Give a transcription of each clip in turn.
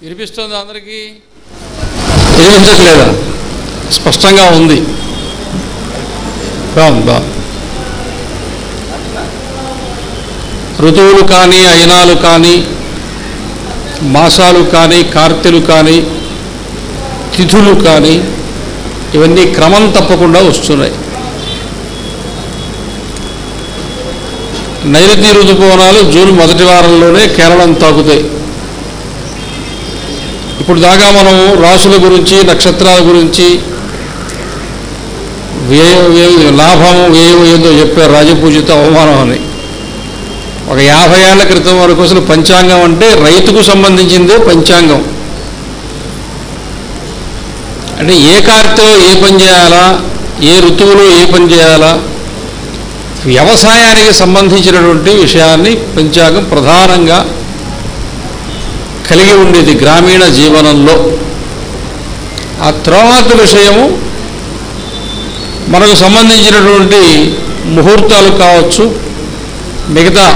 వినిపిస్తుంది అందరికీ? వినిపించట్లేదా? స్పష్టంగా ఉంది. బాగుంది. ఋతువులు కానీ, అయనాలు కానీ, మాసాలు కానీ, కార్తెలు కానీ, తిథులు కానీ, ఇవన్నీ క్రమం తప్పకుండా వస్తున్నాయి. నైరుతి ఋతుపవనాలు జూన్ మొదటి వారంలోనే కేరళం తాకుతాయి. ఇప్పుడు దాకా మనం రాసుల గురించి, నక్షత్రాల గురించి, లాభము వ్యయం ఏదో చెప్పారు, రాజపూజిత అవమానం అని. ఒక 50 ఏళ్ల క్రితం వరకు అసలు పంచాంగం అంటే రైతుకు సంబంధించిందే పంచాంగం. అంటే ఏ కార్తెలో ఏ పని చేయాలా, ఏ ఋతువులో ఏ పని చేయాలా, వ్యవసాయానికి సంబంధించినటువంటి విషయాన్ని పంచాంగం ప్రధానంగా కలిగి ఉండేది గ్రామీణ జీవనంలో. ఆ తర్వాత విషయము మనకు సంబంధించినటువంటి ముహూర్తాలు కావచ్చు, మిగతా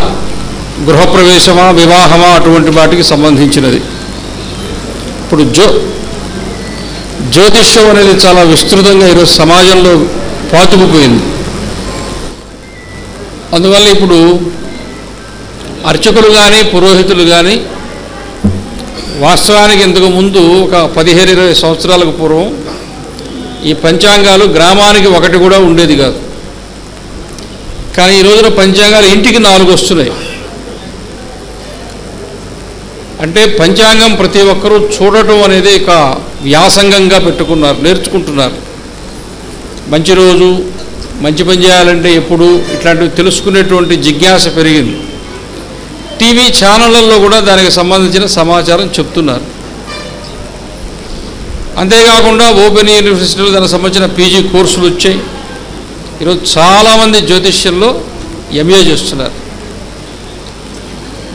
గృహప్రవేశమా, వివాహమా, అటువంటి వాటికి సంబంధించినది. ఇప్పుడు జ్యోతిష్యం అనేది చాలా విస్తృతంగా ఈరోజు సమాజంలో పాతుకుపోయింది. అందువల్ల ఇప్పుడు అర్చకులు కానీ, పురోహితులు కానీ, వాస్తవానికి ఇంతకు ముందు ఒక 15-20 సంవత్సరాలకు పూర్వం ఈ పంచాంగాలు గ్రామానికి ఒకటి కూడా ఉండేది కాదు. కానీ ఈ రోజున పంచాంగాలు ఇంటికి 4 వస్తున్నాయి. అంటే పంచాంగం ప్రతి ఒక్కరూ చూడటం అనేది ఒక వ్యాసంగంగా పెట్టుకున్నారు, నేర్చుకుంటున్నారు. మంచి రోజు, మంచి పని చేయాలంటే ఎప్పుడు, ఇట్లాంటివి తెలుసుకునేటువంటి జిజ్ఞాస పెరిగింది. టీవీ ఛానళ్ళల్లో కూడా దానికి సంబంధించిన సమాచారం చెప్తున్నారు. అంతేకాకుండా ఓపెన్ యూనివర్సిటీలో దానికి సంబంధించిన పీజీ కోర్సులు వచ్చాయి. ఈరోజు చాలామంది జ్యోతిష్యంలో ఎంఏ చేస్తున్నారు.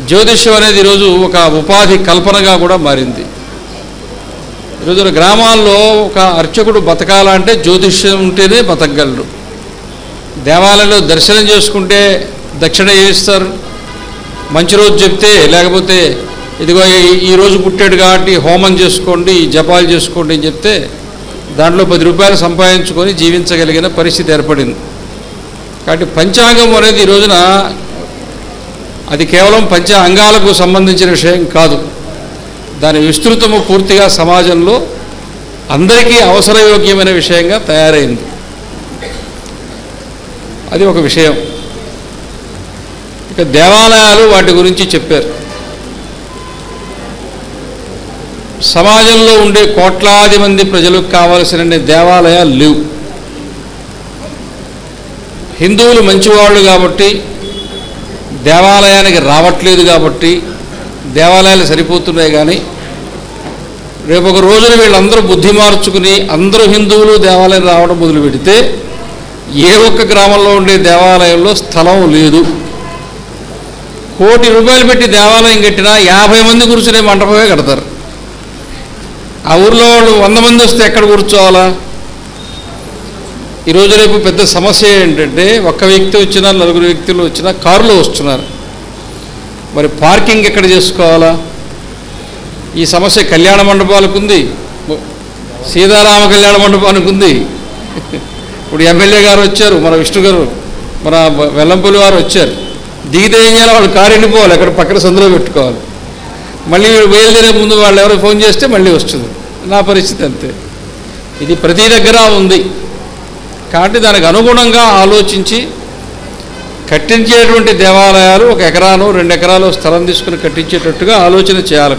జ్యోతిష్యం అనేది ఈరోజు ఒక ఉపాధి కల్పనగా కూడా మారింది. ఈరోజు గ్రామాల్లో ఒక అర్చకుడు బతకాలంటే జ్యోతిష్యం ఉంటేనే బతకగలడు. దేవాలయంలో దర్శనం చేసుకుంటే దక్షిణ చేస్తారు, మంచి రోజు చెప్తే, లేకపోతే ఇదిగో ఈరోజు పుట్టాడు కాబట్టి హోమం చేసుకోండి, జపాలు చేసుకోండి అని చెప్తే దాంట్లో 10 రూపాయలు సంపాదించుకొని జీవించగలిగిన పరిస్థితి ఏర్పడింది. కాబట్టి పంచాంగం అనేది ఈ రోజున అది కేవలం పంచ అంగాలకు సంబంధించిన విషయం కాదు. దాని విస్తృతము పూర్తిగా సమాజంలో అందరికీ అవసరయోగ్యమైన విషయంగా తయారైంది. అది ఒక విషయం. ఇక దేవాలయాలు వాటి గురించి చెప్పారు. సమాజంలో ఉండే కోట్లాది మంది ప్రజలకు కావలసిన దేవాలయాలు లేవు. హిందువులు మంచివాళ్ళు కాబట్టి దేవాలయానికి రావట్లేదు, కాబట్టి దేవాలయాలు సరిపోతున్నాయి. కానీ రేపు ఒక రోజున వీళ్ళందరూ బుద్ధి మార్చుకుని అందరూ హిందువులు దేవాలయం రావడం మొదలు పెడితే ఏ ఒక్క గ్రామంలో ఉండే దేవాలయంలో స్థలం లేదు. 1 కోటి రూపాయలు పెట్టి దేవాలయం కట్టినా 50 మంది కూర్చునే మంటపమే కడతారు. ఆ ఊర్లో వాళ్ళు 100 మంది వస్తే ఎక్కడ కూర్చోవాలా? ఈరోజు రేపు పెద్ద సమస్య ఏంటంటే, ఒక్క వ్యక్తి వచ్చినా, 4 వ్యక్తులు వచ్చినా కారులో వస్తున్నారు. మరి పార్కింగ్ ఎక్కడ చేసుకోవాలా? ఈ సమస్య కళ్యాణ మండపాలకు ఉంది, సీతారామ కళ్యాణ మండపానికి ఉంది. ఇప్పుడు ఎమ్మెల్యే గారు వచ్చారు, మన విష్ణు గారు, మన వెల్లంపల్లి వారు వచ్చారు. దిగితే ఏం చేయాలి? వాళ్ళు కారు ఎండిపోవాలి, అక్కడ పక్కన సందులో పెట్టుకోవాలి. మళ్ళీ బయలుదేరే ముందు వాళ్ళు ఎవరో ఫోన్ చేస్తే మళ్ళీ వస్తుంది. నా పరిస్థితి అంతే. ఇది ప్రతి దగ్గర ఉంది. కాబట్టి దానికి అనుగుణంగా ఆలోచించి కట్టించేటువంటి దేవాలయాలు 1 ఎకరాను 2 ఎకరాలు స్థలం తీసుకుని కట్టించేటట్టుగా ఆలోచన చేయాలి.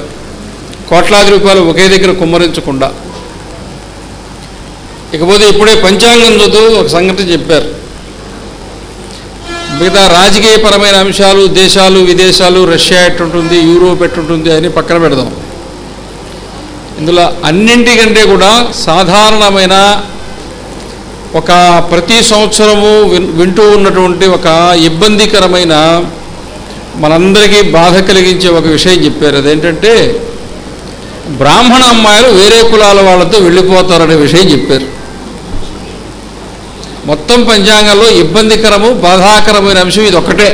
కోట్లాది రూపాయలు ఒకే దగ్గర కుమ్మరించకుండా. ఇకపోతే ఇప్పుడే పంచాంగం చదువు ఒక సంగతి చెప్పారు. మిగతా రాజకీయపరమైన అంశాలు, దేశాలు విదేశాలు, రష్యా ఎట్టుంటుంది, యూరోప్ ఎట్టుంటుంది అని పక్కన పెడదాం. ఇందులో అన్నింటికంటే కూడా సాధారణమైన ఒక ప్రతి సంవత్సరము వింటూ ఉన్నటువంటి ఒక ఇబ్బందికరమైన, మనందరికీ బాధ కలిగించే ఒక విషయం చెప్పారు. అదేంటంటే బ్రాహ్మణ అమ్మాయిలు వేరే కులాల వాళ్ళతో వెళ్ళిపోతారనే విషయం చెప్పారు. మొత్తం పంచాంగంలో ఇబ్బందికరము, బాధాకరమైన అంశం ఇది ఒక్కటే.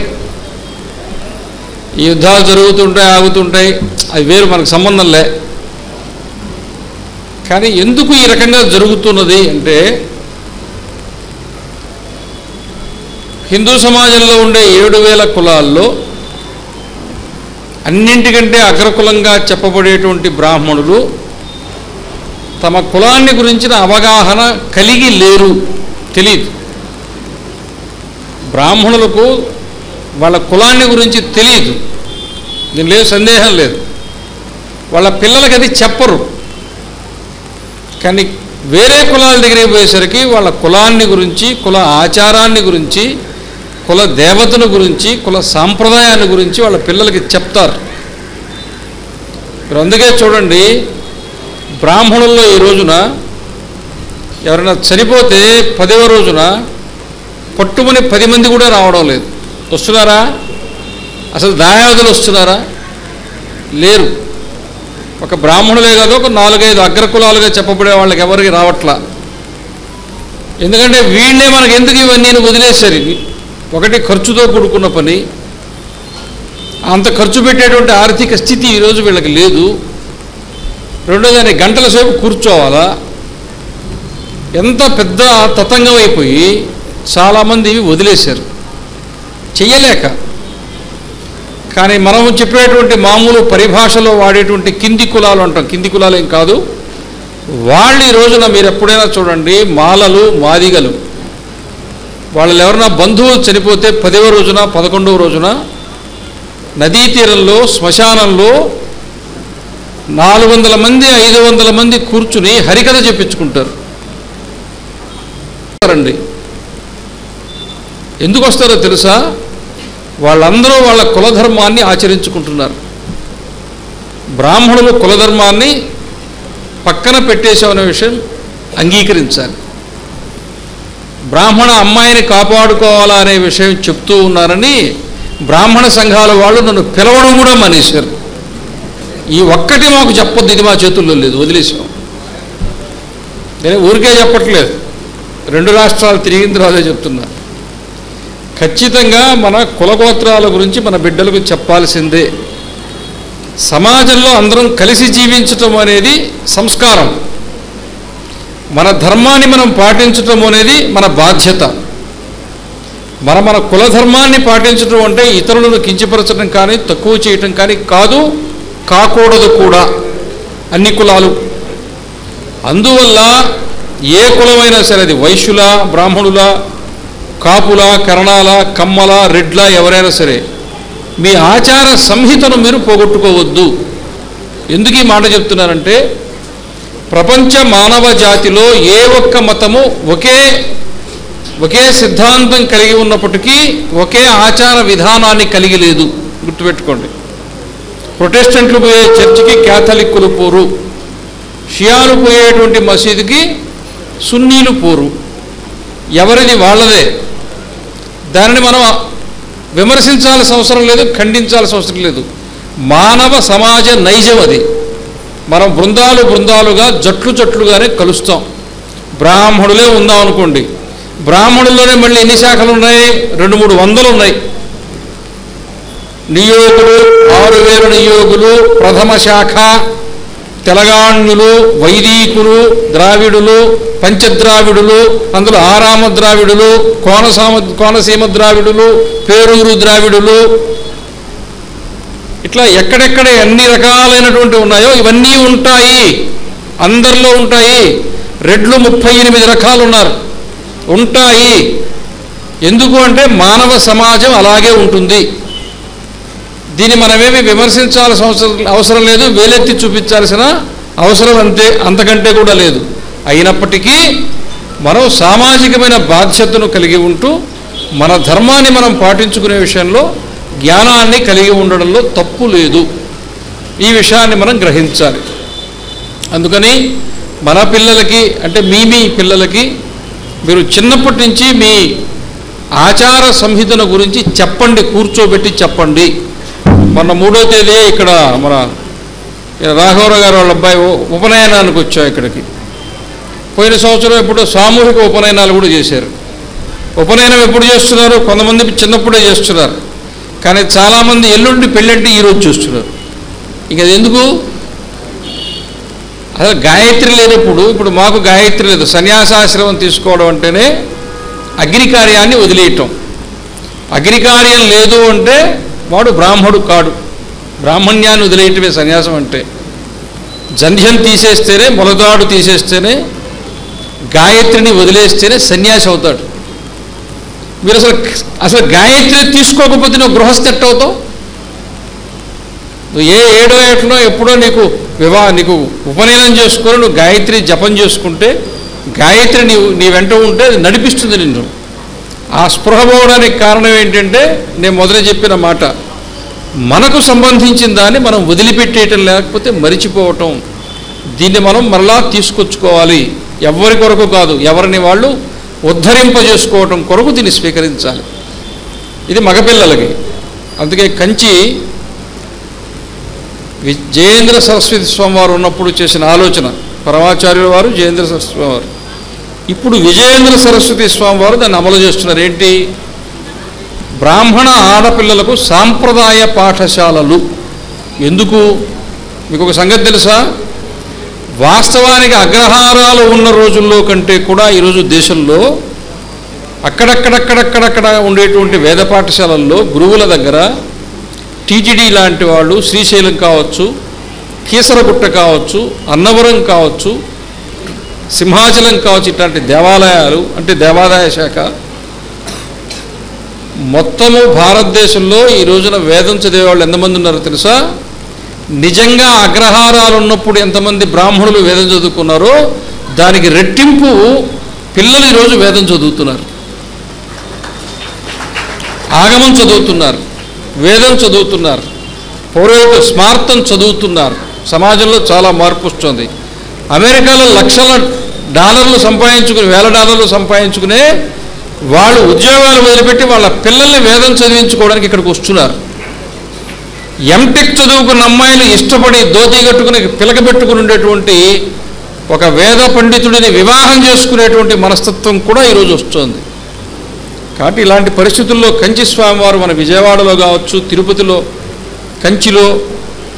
ఈ యుద్ధాలు జరుగుతుంటాయి, ఆగుతుంటాయి, అవి వేరు, మనకు సంబంధం లే. కానీ ఎందుకు ఈ రకంగా జరుగుతున్నది అంటే హిందూ సమాజంలో ఉండే 7,000 కులాల్లో అన్నింటికంటే అగ్రకులంగా చెప్పబడేటువంటి బ్రాహ్మణులు తమ కులాన్ని గురించిన అవగాహన కలిగి లేరు, తెలియదు. బ్రాహ్మణులకు వాళ్ళ కులాన్ని గురించి తెలియదు, దీని లేదు సందేహం లేదు. వాళ్ళ పిల్లలకి అది చెప్పరు. కానీ వేరే కులాల దగ్గరికి పోయేసరికి వాళ్ళ కులాన్ని గురించి, కుల ఆచారాన్ని గురించి, కుల దేవతను గురించి, కుల సాంప్రదాయాన్ని గురించి వాళ్ళ పిల్లలకి చెప్తారు. మీరు అందుకే చూడండి, బ్రాహ్మణుల్లో ఈ రోజున ఎవరైనా చనిపోతే 10వ రోజున పట్టుమని 10 మంది కూడా రావడం లేదు. వస్తున్నారా? అసలు దాయాదులు వస్తున్నారా? లేరు. ఒక బ్రాహ్మణులే కాదు, ఒక 4-5 అగ్రకులాలుగా చెప్పబడే వాళ్ళకి ఎవరికి రావట్లా. ఎందుకంటే వీళ్ళే మనకు ఎందుకు ఇవన్నీ వదిలేసరి. ఒకటి ఖర్చుతో కూడుకున్న పని, అంత ఖర్చు పెట్టేటువంటి ఆర్థిక స్థితి ఈరోజు వీళ్ళకి లేదు. రెండోదాన్ని గంటల సేపు కూర్చోవాలా, ఎంత పెద్ద తతంగం అయిపోయి చాలామంది ఇవి వదిలేశారు చెయ్యలేక. కానీ మనం చెప్పేటువంటి మామూలు పరిభాషలో వాడేటువంటి కింది కులాలు అంటాం, కింది కులాలు ఏం కాదు వాళ్ళు. ఈ రోజున మీరు ఎప్పుడైనా చూడండి, మాలలు, మాదిగలు, వాళ్ళు ఎవరైనా బంధువులు చనిపోతే 10వ రోజున 11వ రోజున నదీ తీరంలో శ్మశానంలో 400 మంది 500 మంది కూర్చుని హరికథ చెప్పించుకుంటారు. ఎందుకు వస్తారో తెలుసా? వాళ్ళందరూ వాళ్ళ కులధర్మాన్ని ఆచరించుకుంటున్నారు. బ్రాహ్మణులు కులధర్మాన్ని పక్కన పెట్టేశామనే విషయం అంగీకరించాలి. బ్రాహ్మణ అమ్మాయిని కాపాడుకోవాలా అనే విషయం చెప్తూ ఉన్నారని బ్రాహ్మణ సంఘాల వాళ్ళు నన్ను పిలవడం కూడా మానేశారు. ఈ ఒక్కటి మాకు చెప్పొద్దు, ఇది మా చేతుల్లో లేదు, వదిలేసాం. నేను ఊరికే చెప్పట్లేదు, 2 రాష్ట్రాలు తిరిగిన తర్వాతే చెప్తున్నా. ఖచ్చితంగా మన కులగోత్రాల గురించి మన బిడ్డలకు చెప్పాల్సిందే. సమాజంలో అందరం కలిసి జీవించటం అనేది సంస్కారం. మన ధర్మాన్ని మనం పాటించటం అనేది మన బాధ్యత. మన కులధర్మాన్ని పాటించడం అంటే ఇతరులను కించపరచడం కానీ తక్కువ చేయటం కానీ కాదు, కాకూడదు కూడా అన్ని కులాలు. అందువల్ల ఏ కులమైనా సరే, అది వైశ్యుల, బ్రాహ్మణుల, కాపుల, కరణాల, కమ్మల, రెడ్ల, ఎవరైనా సరే, మీ ఆచార సంహితను మీరు పోగొట్టుకోవద్దు. ఎందుకు ఈ మాట చెప్తున్నానంటే, ప్రపంచ మానవ జాతిలో ఏ ఒక్క మతము ఒకే సిద్ధాంతం కలిగి ఉన్నప్పటికీ ఒకే ఆచార విధానాన్ని కలిగి లేదు. గుర్తుపెట్టుకోండి. ప్రొటెస్టెంట్లు పోయే చర్చికి క్యాథలిక్కులు పోరు, షియాలు పోయేటువంటి మసీదుకి సున్నీలు పోరు. ఎవరిది వాళ్ళదే. దానిని మనం విమర్శించాల్సిన అవసరం లేదు, ఖండించాల్సిన అవసరం లేదు. మానవ సమాజ నైజం అది. మనం బృందాలుగా జట్లుగానే కలుస్తాం. బ్రాహ్మణులే ఉందాం అనుకోండి, బ్రాహ్మణుల్లోనే మళ్ళీ ఎన్ని శాఖలు ఉన్నాయి? 200-300 ఉన్నాయి. నియోగులు 6000 నియోగులు, ప్రథమ శాఖ, తెలంగాణ్యులు, వైదీకులు, ద్రావిడులు, పంచద్రావిడులు, అందులో ఆరామ ద్రావిడులు, కోనసీమ ద్రావిడులు, పేరూరు ద్రావిడులు, ఇట్లా ఎక్కడెక్కడ ఎన్ని రకాలైనటువంటి ఉన్నాయో ఇవన్నీ ఉంటాయి, అందరిలో ఉంటాయి. రెడ్లు 38 రకాలు ఉంటాయి. ఎందుకు అంటే మానవ సమాజం అలాగే ఉంటుంది. దీన్ని మనమేమి విమర్శించాల్సిన అవసరం లేదు, వేలెత్తి చూపించాల్సిన అవసరం అంతకంటే కూడా లేదు. అయినప్పటికీ మనం సామాజికమైన బాధ్యతను కలిగి ఉంటూ మన ధర్మాన్ని మనం పాటించుకునే విషయంలో జ్ఞానాన్ని కలిగి ఉండడంలో తప్పు లేదు. ఈ విషయాన్ని మనం గ్రహించాలి. అందుకని మన పిల్లలకి, అంటే మీ పిల్లలకి మీరు చిన్నప్పటి నుంచి మీ ఆచార సంహితన గురించి చెప్పండి, కూర్చోబెట్టి చెప్పండి. మొన్న 3వ తేదీ ఇక్కడ మన రాఘవరావు గారు వాళ్ళ అబ్బాయి ఉపనయనానికి వచ్చాం ఇక్కడికి. పోయిన సంవత్సరం ఎప్పుడు సామూహిక ఉపనయనాలు కూడా చేశారు. ఉపనయనం ఎప్పుడు చేస్తున్నారు? కొంతమంది చిన్నప్పుడే చేస్తున్నారు, కానీ చాలామంది ఎల్లుండి పెళ్ళంటే ఈరోజు చూస్తున్నారు. ఇంక అది ఎందుకు? అసలు గాయత్రి లేనప్పుడు, ఇప్పుడు మాకు గాయత్రి లేదు, సన్యాసాశ్రమం తీసుకోవడం అంటేనే అగ్నికార్యాన్ని వదిలేయటం. అగ్నికార్యం లేదు అంటే వాడు బ్రాహ్మడు కాడు. బ్రాహ్మణ్యాన్ని వదిలేయటమే సన్యాసం అంటే. జంధ్యం తీసేస్తేనే, మొలదాడు తీసేస్తేనే, గాయత్రిని వదిలేస్తేనే సన్యాసి అవుతాడు. మీరు అసలు గాయత్రి తీసుకోకపోతే నువ్వు గృహస్థ ఎట్ట అవుతావు? నువ్వు ఏ 7వ ఏటనో ఎప్పుడో నీకు నీకు ఉపనయనం చేసుకొని నువ్వు గాయత్రి జపం చేసుకుంటే, గాయత్రి నీ వెంట ఉంటే అది నడిపిస్తుంది నిన్ను. ఆ స్పృహ పోవడానికి కారణం ఏంటంటే నేను మొదట చెప్పిన మాట, మనకు సంబంధించిన దాన్ని మనం వదిలిపెట్టేయటం, లేకపోతే మరిచిపోవటం. దీన్ని మనం మరలా తీసుకొచ్చుకోవాలి. ఎవరి కొరకు కాదు, ఎవరిని వాళ్ళు ఉద్ధరింపజేసుకోవటం కొరకు దీన్ని స్వీకరించాలి. ఇది మగపిల్లలకి. అందుకే కంచి జయేంద్ర సరస్వతి స్వామి వారు ఉన్నప్పుడు చేసిన ఆలోచన, పరమాచార్యుల వారు, జయేంద్ర సరస్వతి వారు. ఇప్పుడు విజయేంద్ర సరస్వతి స్వామి వారు దాన్ని అమలు చేస్తున్నారు. ఏంటి? బ్రాహ్మణ ఆడపిల్లలకు సాంప్రదాయ పాఠశాలలు. ఎందుకు? మీకు ఒక సంగతి తెలుసా? వాస్తవానికి అగ్రహారాలు ఉన్న రోజుల్లో కంటే కూడా ఈరోజు దేశంలో అక్కడక్కడ ఉండేటువంటి వేద పాఠశాలల్లో గురువుల దగ్గర టీటీడీ లాంటి వాళ్ళు, శ్రీశైలం కావచ్చు, కీసరగుట్ట కావచ్చు, అన్నవరం కావచ్చు, సింహాచలం కావచ్చు, ఇట్లాంటి దేవాలయాలు, అంటే దేవాదాయ శాఖ మొత్తము భారతదేశంలో ఈ రోజున వేదం చదివేవాళ్ళు ఎంతమంది ఉన్నారో తెలుసా? నిజంగా అగ్రహారాలు ఉన్నప్పుడు ఎంతమంది బ్రాహ్మణులు వేదం చదువుకున్నారో దానికి రెట్టింపు పిల్లలు ఈరోజు వేదం చదువుతున్నారు, ఆగమం చదువుతున్నారు, వేదం చదువుతున్నారు, పౌరోహిత స్మార్తం చదువుతున్నారు. సమాజంలో చాలా మార్పు వస్తుంది. అమెరికాలో లక్షల డాలర్లు సంపాదించుకుని, వేల డాలర్లు సంపాదించుకునే వాళ్ళు ఉద్యోగాలు వదిలిపెట్టి వాళ్ళ పిల్లల్ని వేదం చదివించుకోవడానికి ఇక్కడికి వస్తున్నారు. ఎంటెక్ చదువుకున్న అమ్మాయిలు ఇష్టపడి ధోతి కట్టుకుని పిలకబెట్టుకుని ఉండేటువంటి ఒక వేద పండితుడిని వివాహం చేసుకునేటువంటి మనస్తత్వం కూడా ఈరోజు వస్తుంది. కాబట్టి ఇలాంటి పరిస్థితుల్లో కంచి స్వామివారు మన విజయవాడలో కావచ్చు, తిరుపతిలో, కంచిలో,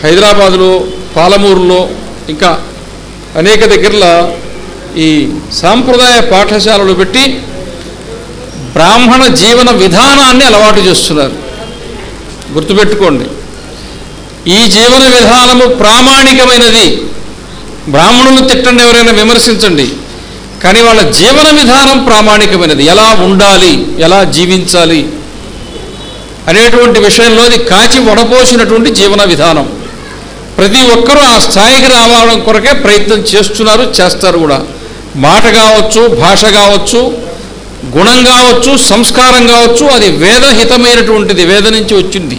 హైదరాబాదులో, పాలమూరులో, ఇంకా అనేక దగ్గరలో ఈ సాంప్రదాయ పాఠశాలలు పెట్టి బ్రాహ్మణ జీవన విధానాన్ని అలవాటు చేస్తున్నారు. గుర్తుపెట్టుకోండి, ఈ జీవన విధానము ప్రామాణికమైనది. బ్రాహ్మణులను తిట్టండి, ఎవరైనా విమర్శించండి, కానీ వాళ్ళ జీవన విధానం ప్రామాణికమైనది. ఎలా ఉండాలి, ఎలా జీవించాలి అనేటువంటి విషయంలో అది కాచి వడపోసినటువంటి జీవన విధానం. ప్రతి ఒక్కరూ ఆ స్థాయికి రావడం కొరకే ప్రయత్నం చేస్తున్నారు, చేస్తారు కూడా. మాట కావచ్చు, భాష కావచ్చు, గుణం కావచ్చు, సంస్కారం కావచ్చు, అది వేదహితమైనటువంటిది, వేద నుంచి వచ్చింది.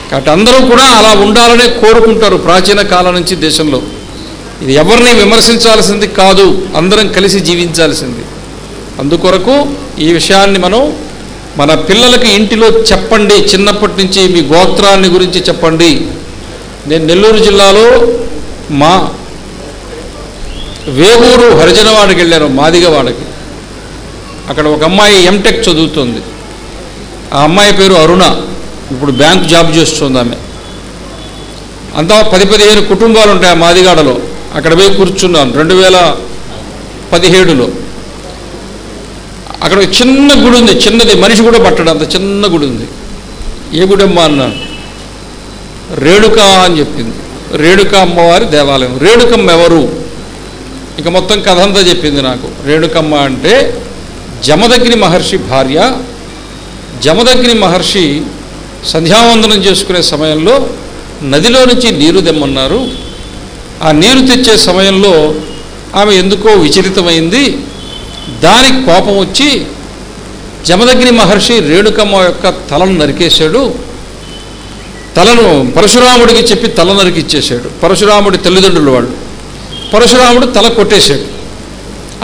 కాబట్టి అందరూ కూడా అలా ఉండాలనే కోరుకుంటారు ప్రాచీన కాలం నుంచి దేశంలో. ఇది ఎవరిని విమర్శించాల్సింది కాదు, అందరం కలిసి జీవించాల్సింది. అందుకొరకు ఈ విషయాన్ని మనం మన పిల్లలకి ఇంటిలో చెప్పండి. చిన్నప్పటి నుంచి మీ గోత్రాన్ని గురించి చెప్పండి. నేను నెల్లూరు జిల్లాలో మా వేగూరు హరిజనవాడకి వెళ్ళాను, మాదిగవాడకి. అక్కడ ఒక అమ్మాయి ఎంటెక్ చదువుతుంది. ఆ అమ్మాయి పేరు అరుణ. ఇప్పుడు బ్యాంకు జాబ్ చేస్తుంది ఆమె. అంతా 10-15 కుటుంబాలు ఉంటాయి ఆ మాదిగాడలో. అక్కడ పోయి కూర్చున్నాను 2017లో. అక్కడ చిన్న గుడి ఉంది, చిన్నది, మనిషి కూడా పట్టడం అంత చిన్న గుడి ఉంది. ఏ గుడమ్మ అన్నాను. రేణుక అని చెప్పింది. రేణుక అమ్మవారి దేవాలయం. రేణుకమ్మ ఎవరు? ఇక మొత్తం కథ అంతా చెప్పింది నాకు. రేణుకమ్మ అంటే జమదగ్ని మహర్షి భార్య. జమదగ్ని మహర్షి సంధ్యావందనం చేసుకునే సమయంలో నదిలో నుంచి నీరు తెమ్మన్నారు. ఆ నీరు తెచ్చే సమయంలో ఆమె ఎందుకో విచలితమైంది. దానికి కోపం వచ్చి జమదగ్ని మహర్షి రేణుకమ్మ యొక్క తలను నరికేశాడు. తలను పరశురాముడికి చెప్పి తల నరికిచ్చేశాడు. పరశురాముడి తల్లిదండ్రులు వాళ్ళు. పరశురాముడు తల కొట్టేశాడు.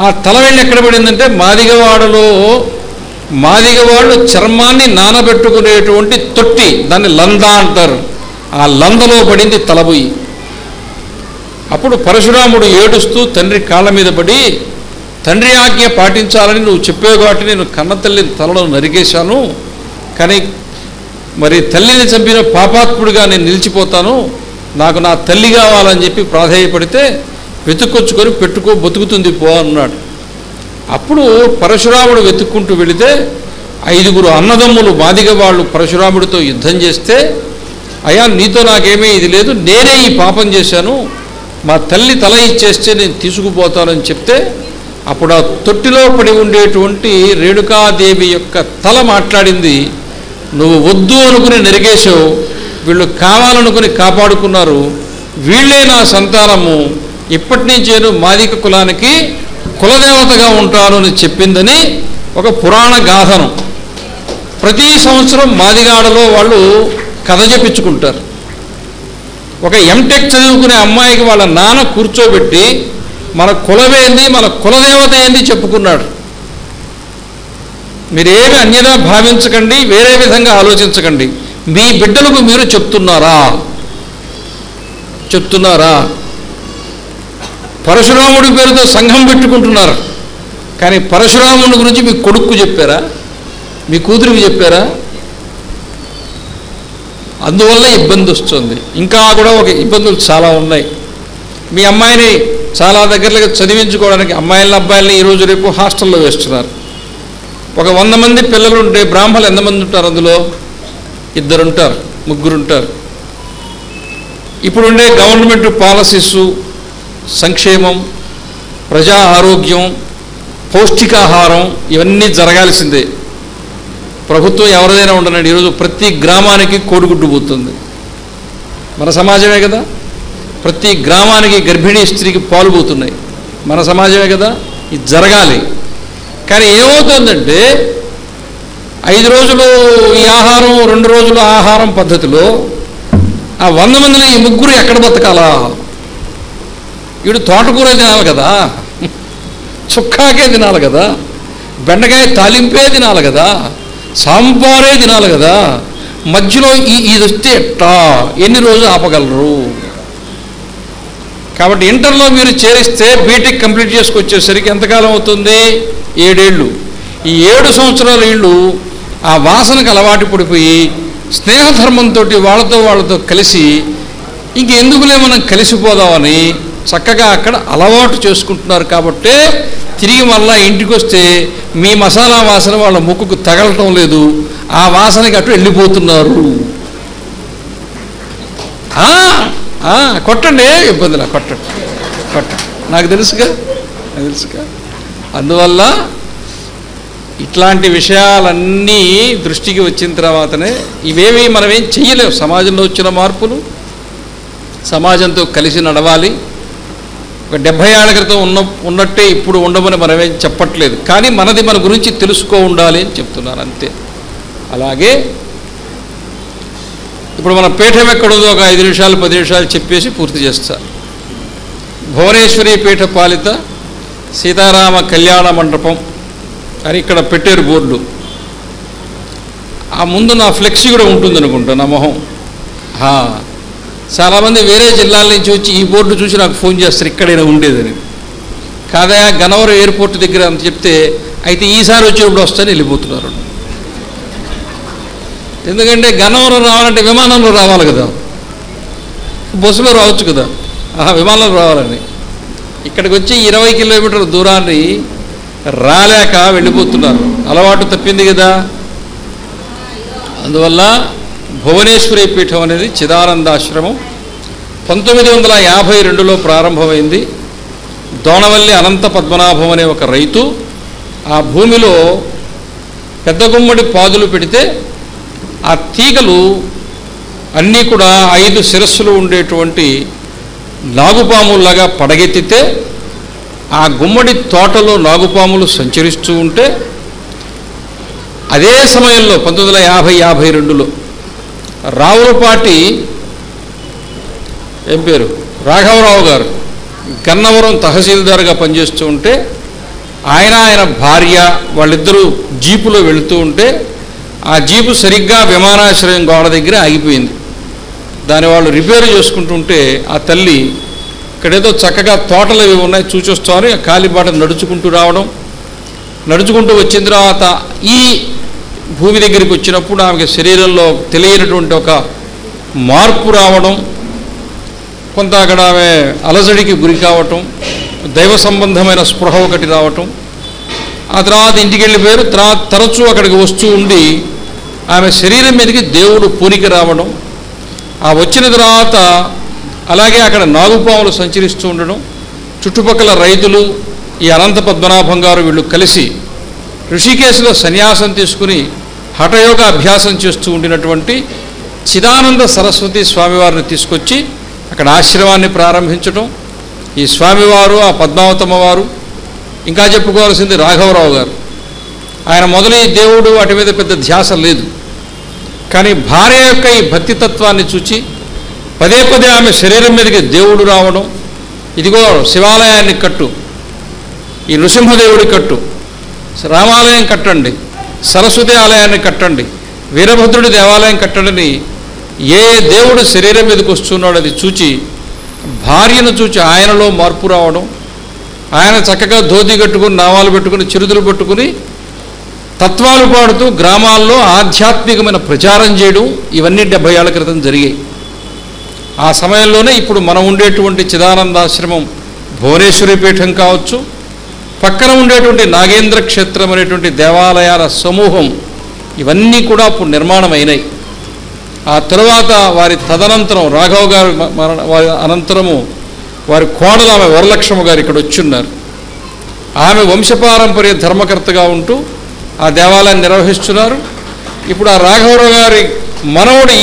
ఆ తల వెళ్ళి ఎక్కడ పడిందంటే మాదిగవాడలో మాదిగవాళ్ళు చర్మాన్ని నానబెట్టుకునేటువంటి తొట్టి, దాన్ని లంద అంటారు. ఆ లందలో పడింది తలబోయి. అప్పుడు పరశురాముడు ఏడుస్తూ తండ్రి కాళ్ళ మీద పడి, తండ్రి ఆజ్ఞ పాటించాలని నువ్వు చెప్పావు కాబట్టి నేను కన్న తల్లి తలను నరికేశాను, కానీ మరి తల్లిని చంపిన పాపాత్ముడిగా నేను నిలిచిపోతాను, నాకు నా తల్లి కావాలని చెప్పి ప్రాధేయపడితే వెతుక్కొచ్చుకొని పెట్టుకో, బతుకుతుంది పో అన్నాడు. అప్పుడు పరశురాముడు వెతుక్కుంటూ వెళితే 5 అన్నదమ్ములు మాదిగ వాళ్ళు పరశురాముడితో యుద్ధం చేస్తే, అయ్యా నీతో నాకేమీ ఇది లేదు, నేనే ఈ పాపం చేశాను, మా తల్లి తల ఇచ్చేస్తే నేను తీసుకుపోతానని చెప్తే, అప్పుడు ఆ తొట్టిలో పడి ఉండేటువంటి రేణుకాదేవి యొక్క తల మాట్లాడింది, నువ్వు వద్దు అనుకుని నెరిగేశావు, వీళ్ళు కావాలనుకుని కాపాడుకున్నారు, వీళ్ళే నా సంతానము, ఇప్పటి నుంచి నేను మాదిక కులానికి కులదేవతగా ఉంటాను అని చెప్పిందని ఒక పురాణ గాథను ప్రతి సంవత్సరం మాదిగాడలో వాళ్ళు కథ చెప్పించుకుంటారు. ఒక ఎంటెక్ చదువుకునే అమ్మాయికి వాళ్ళ నాన్న కూర్చోబెట్టి మన కులమేంది, మన కులదేవత ఏంది చెప్పుకున్నాడు. మీరేమి అన్యదా భావించకండి, వేరే విధంగా ఆలోచించకండి, మీ బిడ్డలకు మీరు చెప్తున్నారా? పరశురాముడి పేరుతో సంఘం పెట్టుకుంటున్నారు, కానీ పరశురాముడి గురించి మీ కొడుకు చెప్పారా, మీ కూతురికి చెప్పారా? అందువల్ల ఇబ్బంది వస్తుంది. ఇంకా కూడా ఒక ఇబ్బందులు చాలా ఉన్నాయి. మీ అమ్మాయిని చాలా దగ్గరగా చదివించుకోవడానికి అమ్మాయిలని అబ్బాయిలని ఈరోజు రేపు హాస్టల్లో వేస్తున్నారు. ఒక 100 మంది పిల్లలు ఉంటే బ్రాహ్మణులు ఎంతమంది ఉంటారు? అందులో 2 ఉంటారు, 3 ఉంటారు. ఇప్పుడుండే గవర్నమెంట్ పాలసీస్, సంక్షేమం, ప్రజా ఆరోగ్యం, పౌష్టికాహారం ఇవన్నీ జరగాల్సిందే. ప్రభుత్వం ఎవరిదైనా ఉండనండి, ఈరోజు ప్రతి గ్రామానికి కోడిగుడ్డు పోతుంది. మన సమాజమే కదా. ప్రతి గ్రామానికి గర్భిణీ స్త్రీకి పాలు పోతున్నాయి, మన సమాజమే కదా. ఇది జరగాలి. కానీ ఏమవుతుందంటే 5 రోజులు ఈ ఆహారం, 2 రోజులు ఆహారం పద్ధతిలో ఆ 100 మందిలో ఈ 3 ఎక్కడ బతకాలా? వీడు తోటకూర తినాలి కదా, చుక్కాకే తినాలి కదా, బెండకాయ తాలింపే తినాలి కదా, సాంబారే తినాలి కదా. మధ్యలో ఇది వస్తే ఎట్టా? ఎన్ని రోజులు ఆపగలరు? కాబట్టి ఇంటర్లో మీరు చేరిస్తే బీటెక్ కంప్లీట్ చేసుకొచ్చేసరికి ఎంతకాలం అవుతుంది? 7 ఏళ్ళు. ఈ 7 సంవత్సరాల ఇళ్ళు ఆ వాసనకు అలవాటు పడిపోయి స్నేహధర్మంతో వాళ్ళతో కలిసి ఇంకెందుకులే మనం కలిసిపోదామని చక్కగా అక్కడ అలవాటు చేసుకుంటున్నారు. కాబట్టే తిరిగి మళ్ళా ఇంటికి వస్తే మీ మసాలా వాసన వాళ్ళ ముక్కుకు తగలటం లేదు, ఆ వాసనకి అటు వెళ్ళిపోతున్నారు. కొట్టండి, ఇబ్బందిలా కొట్టండి. నాకు తెలుసుగా. అందువల్ల ఇట్లాంటి విషయాలన్నీ దృష్టికి వచ్చిన తర్వాతనే ఇవేవి మనమేం చెయ్యలేము. సమాజంలో వచ్చిన మార్పులు సమాజంతో కలిసి నడవాలి. ఒక 70 ఏళ్ల క్రితం ఉన్నట్టే ఇప్పుడు ఉండమని మనమేం చెప్పట్లేదు, కానీ మనది మన గురించి తెలుసుకో ఉండాలి అని చెప్తున్నారు అంతే. అలాగే ఇప్పుడు మన పీఠం ఎక్కడుందో ఒక 5 నిమిషాలు 10 నిమిషాలు చెప్పేసి పూర్తి చేస్తారు. భువనేశ్వరి పీఠ పాలిత సీతారామ కళ్యాణ మండపం అని ఇక్కడ పెట్టారు బోర్డు. ఆ ముందు నా ఫ్లెక్సీ కూడా ఉంటుంది అనుకుంటా, నా మొహం. చాలామంది వేరే జిల్లాల నుంచి వచ్చి ఈ బోర్డు చూసి నాకు ఫోన్ చేస్తారు, ఇక్కడైనా ఉండేదని. కాదయా గన్నవరం ఎయిర్పోర్ట్ దగ్గర అని చెప్తే, అయితే ఈసారి వచ్చేప్పుడు వస్తాను వెళ్ళిపోతున్నారు. ఎందుకంటే గన్నవరం రావాలంటే విమానంలో రావాలి కదా, బస్సులో రావచ్చు కదా, విమానంలో రావాలని. ఇక్కడికి వచ్చి 20 కిలోమీటర్ల దూరాన్ని రాలేక వెళ్ళిపోతున్నారు. అలవాటు తప్పింది కదా. అందువల్ల భువనేశ్వరి పీఠం అనేది చిదానందాశ్రమం 1952లో ప్రారంభమైంది. దోణవల్లి అనంత పద్మనాభం అనే ఒక రైతు ఆ భూమిలో పెద్ద గుమ్మడి పాదులు పెడితే ఆ తీగలు అన్నీ కూడా 5 శిరస్సులు ఉండేటువంటి నాగుపాముల్లాగా పడగెత్తితే ఆ గుమ్మడి తోటలో నాగుపాములు సంచరిస్తూ ఉంటే అదే సమయంలో 1952లో రావులపాటి ఏం పేరు రాఘవరావు గారు గన్నవరం తహసీల్దార్గా పనిచేస్తూ ఉంటే ఆయన భార్య వాళ్ళిద్దరూ జీపులో వెళుతూ ఉంటే ఆ జీపు సరిగ్గా విమానాశ్రయం గోడ దగ్గర ఆగిపోయింది. దాని వాళ్ళు రిపేర్ చేసుకుంటుంటే ఆ తల్లి ఇక్కడేదో చక్కగా తోటలు ఇవి ఉన్నాయి చూచొస్తామని కాలిబాట నడుచుకుంటూ రావడం, నడుచుకుంటూ వచ్చిన తర్వాత ఈ భూమి దగ్గరికి వచ్చినప్పుడు ఆమెకి శరీరంలో తెలియనటువంటి ఒక మార్పు రావడం, కొంత అక్కడ ఆమె అలజడికి గురి కావటం, దైవ సంబంధమైన స్పృహ ఒకటి రావటం, ఆ తర్వాత ఇంటికి వెళ్ళిపోయారు. తరచూ అక్కడికి వస్తూ ఉండి ఆమె శరీరం మీదకి దేవుడు పూనికి రావడం, ఆ వచ్చిన తర్వాత అలాగే అక్కడ నాగుపాములు సంచరిస్తూ ఉండడం, చుట్టుపక్కల రైతులు ఈ అనంత పద్మనాభం గారు వీళ్ళు కలిసి ఋషికేశ్లో సన్యాసం తీసుకుని హఠయోగ అభ్యాసం చేస్తూ ఉండినటువంటి చిదానంద సరస్వతి స్వామివారిని తీసుకొచ్చి అక్కడ ఆశ్రమాన్ని ప్రారంభించడం. ఈ స్వామివారు, ఆ పద్మావతమ్మ వారు, ఇంకా చెప్పుకోవాల్సింది రాఘవరావు గారు. ఆయన మొదలు ఈ దేవుడు వాటి మీద పెద్ద ధ్యాస లేదు, కానీ భార్య యొక్క ఈ భక్తితత్వాన్ని చూచి పదే పదే ఆమె శరీరం మీదకి దేవుడు రావడం, ఇదిగో శివాలయాన్ని కట్టు, ఈ నృసింహదేవుడి కట్టు, రామాలయం కట్టండి, సరస్వతి ఆలయాన్ని కట్టండి, వీరభద్రుడి దేవాలయం కట్టండి, ఏ దేవుడు శరీరం మీదకి వస్తున్నాడు అది చూచి భార్యను చూచి ఆయనలో మార్పు రావడం, ఆయన చక్కగా ధోతి కట్టుకుని నామాలు పెట్టుకుని చిరుదులు పట్టుకుని తత్వాలు పాడుతూ గ్రామాల్లో ఆధ్యాత్మికమైన ప్రచారం చేయడం, ఇవన్నీ 70 ఏళ్ల క్రితం జరిగాయి. ఆ సమయంలోనే ఇప్పుడు మనం ఉండేటువంటి చిదానందాశ్రమం భువనేశ్వరి పీఠం కావచ్చు, పక్కన ఉండేటువంటి నాగేంద్ర క్షేత్రం అనేటువంటి దేవాలయాల సమూహం, ఇవన్నీ కూడా అప్పుడు నిర్మాణం అయినాయి. ఆ తరువాత వారి తదనంతరం రాఘవ గారు వారి అనంతరము వారి కోడలు ఆమె వరలక్ష్మ గారు ఇక్కడ వచ్చున్నారు. ఆమె వంశపారంపర్య ధర్మకర్తగా ఉంటూ ఆ దేవాలయాన్ని నిర్వహిస్తున్నారు. ఇప్పుడు ఆ రాఘవరావు గారి మనవడు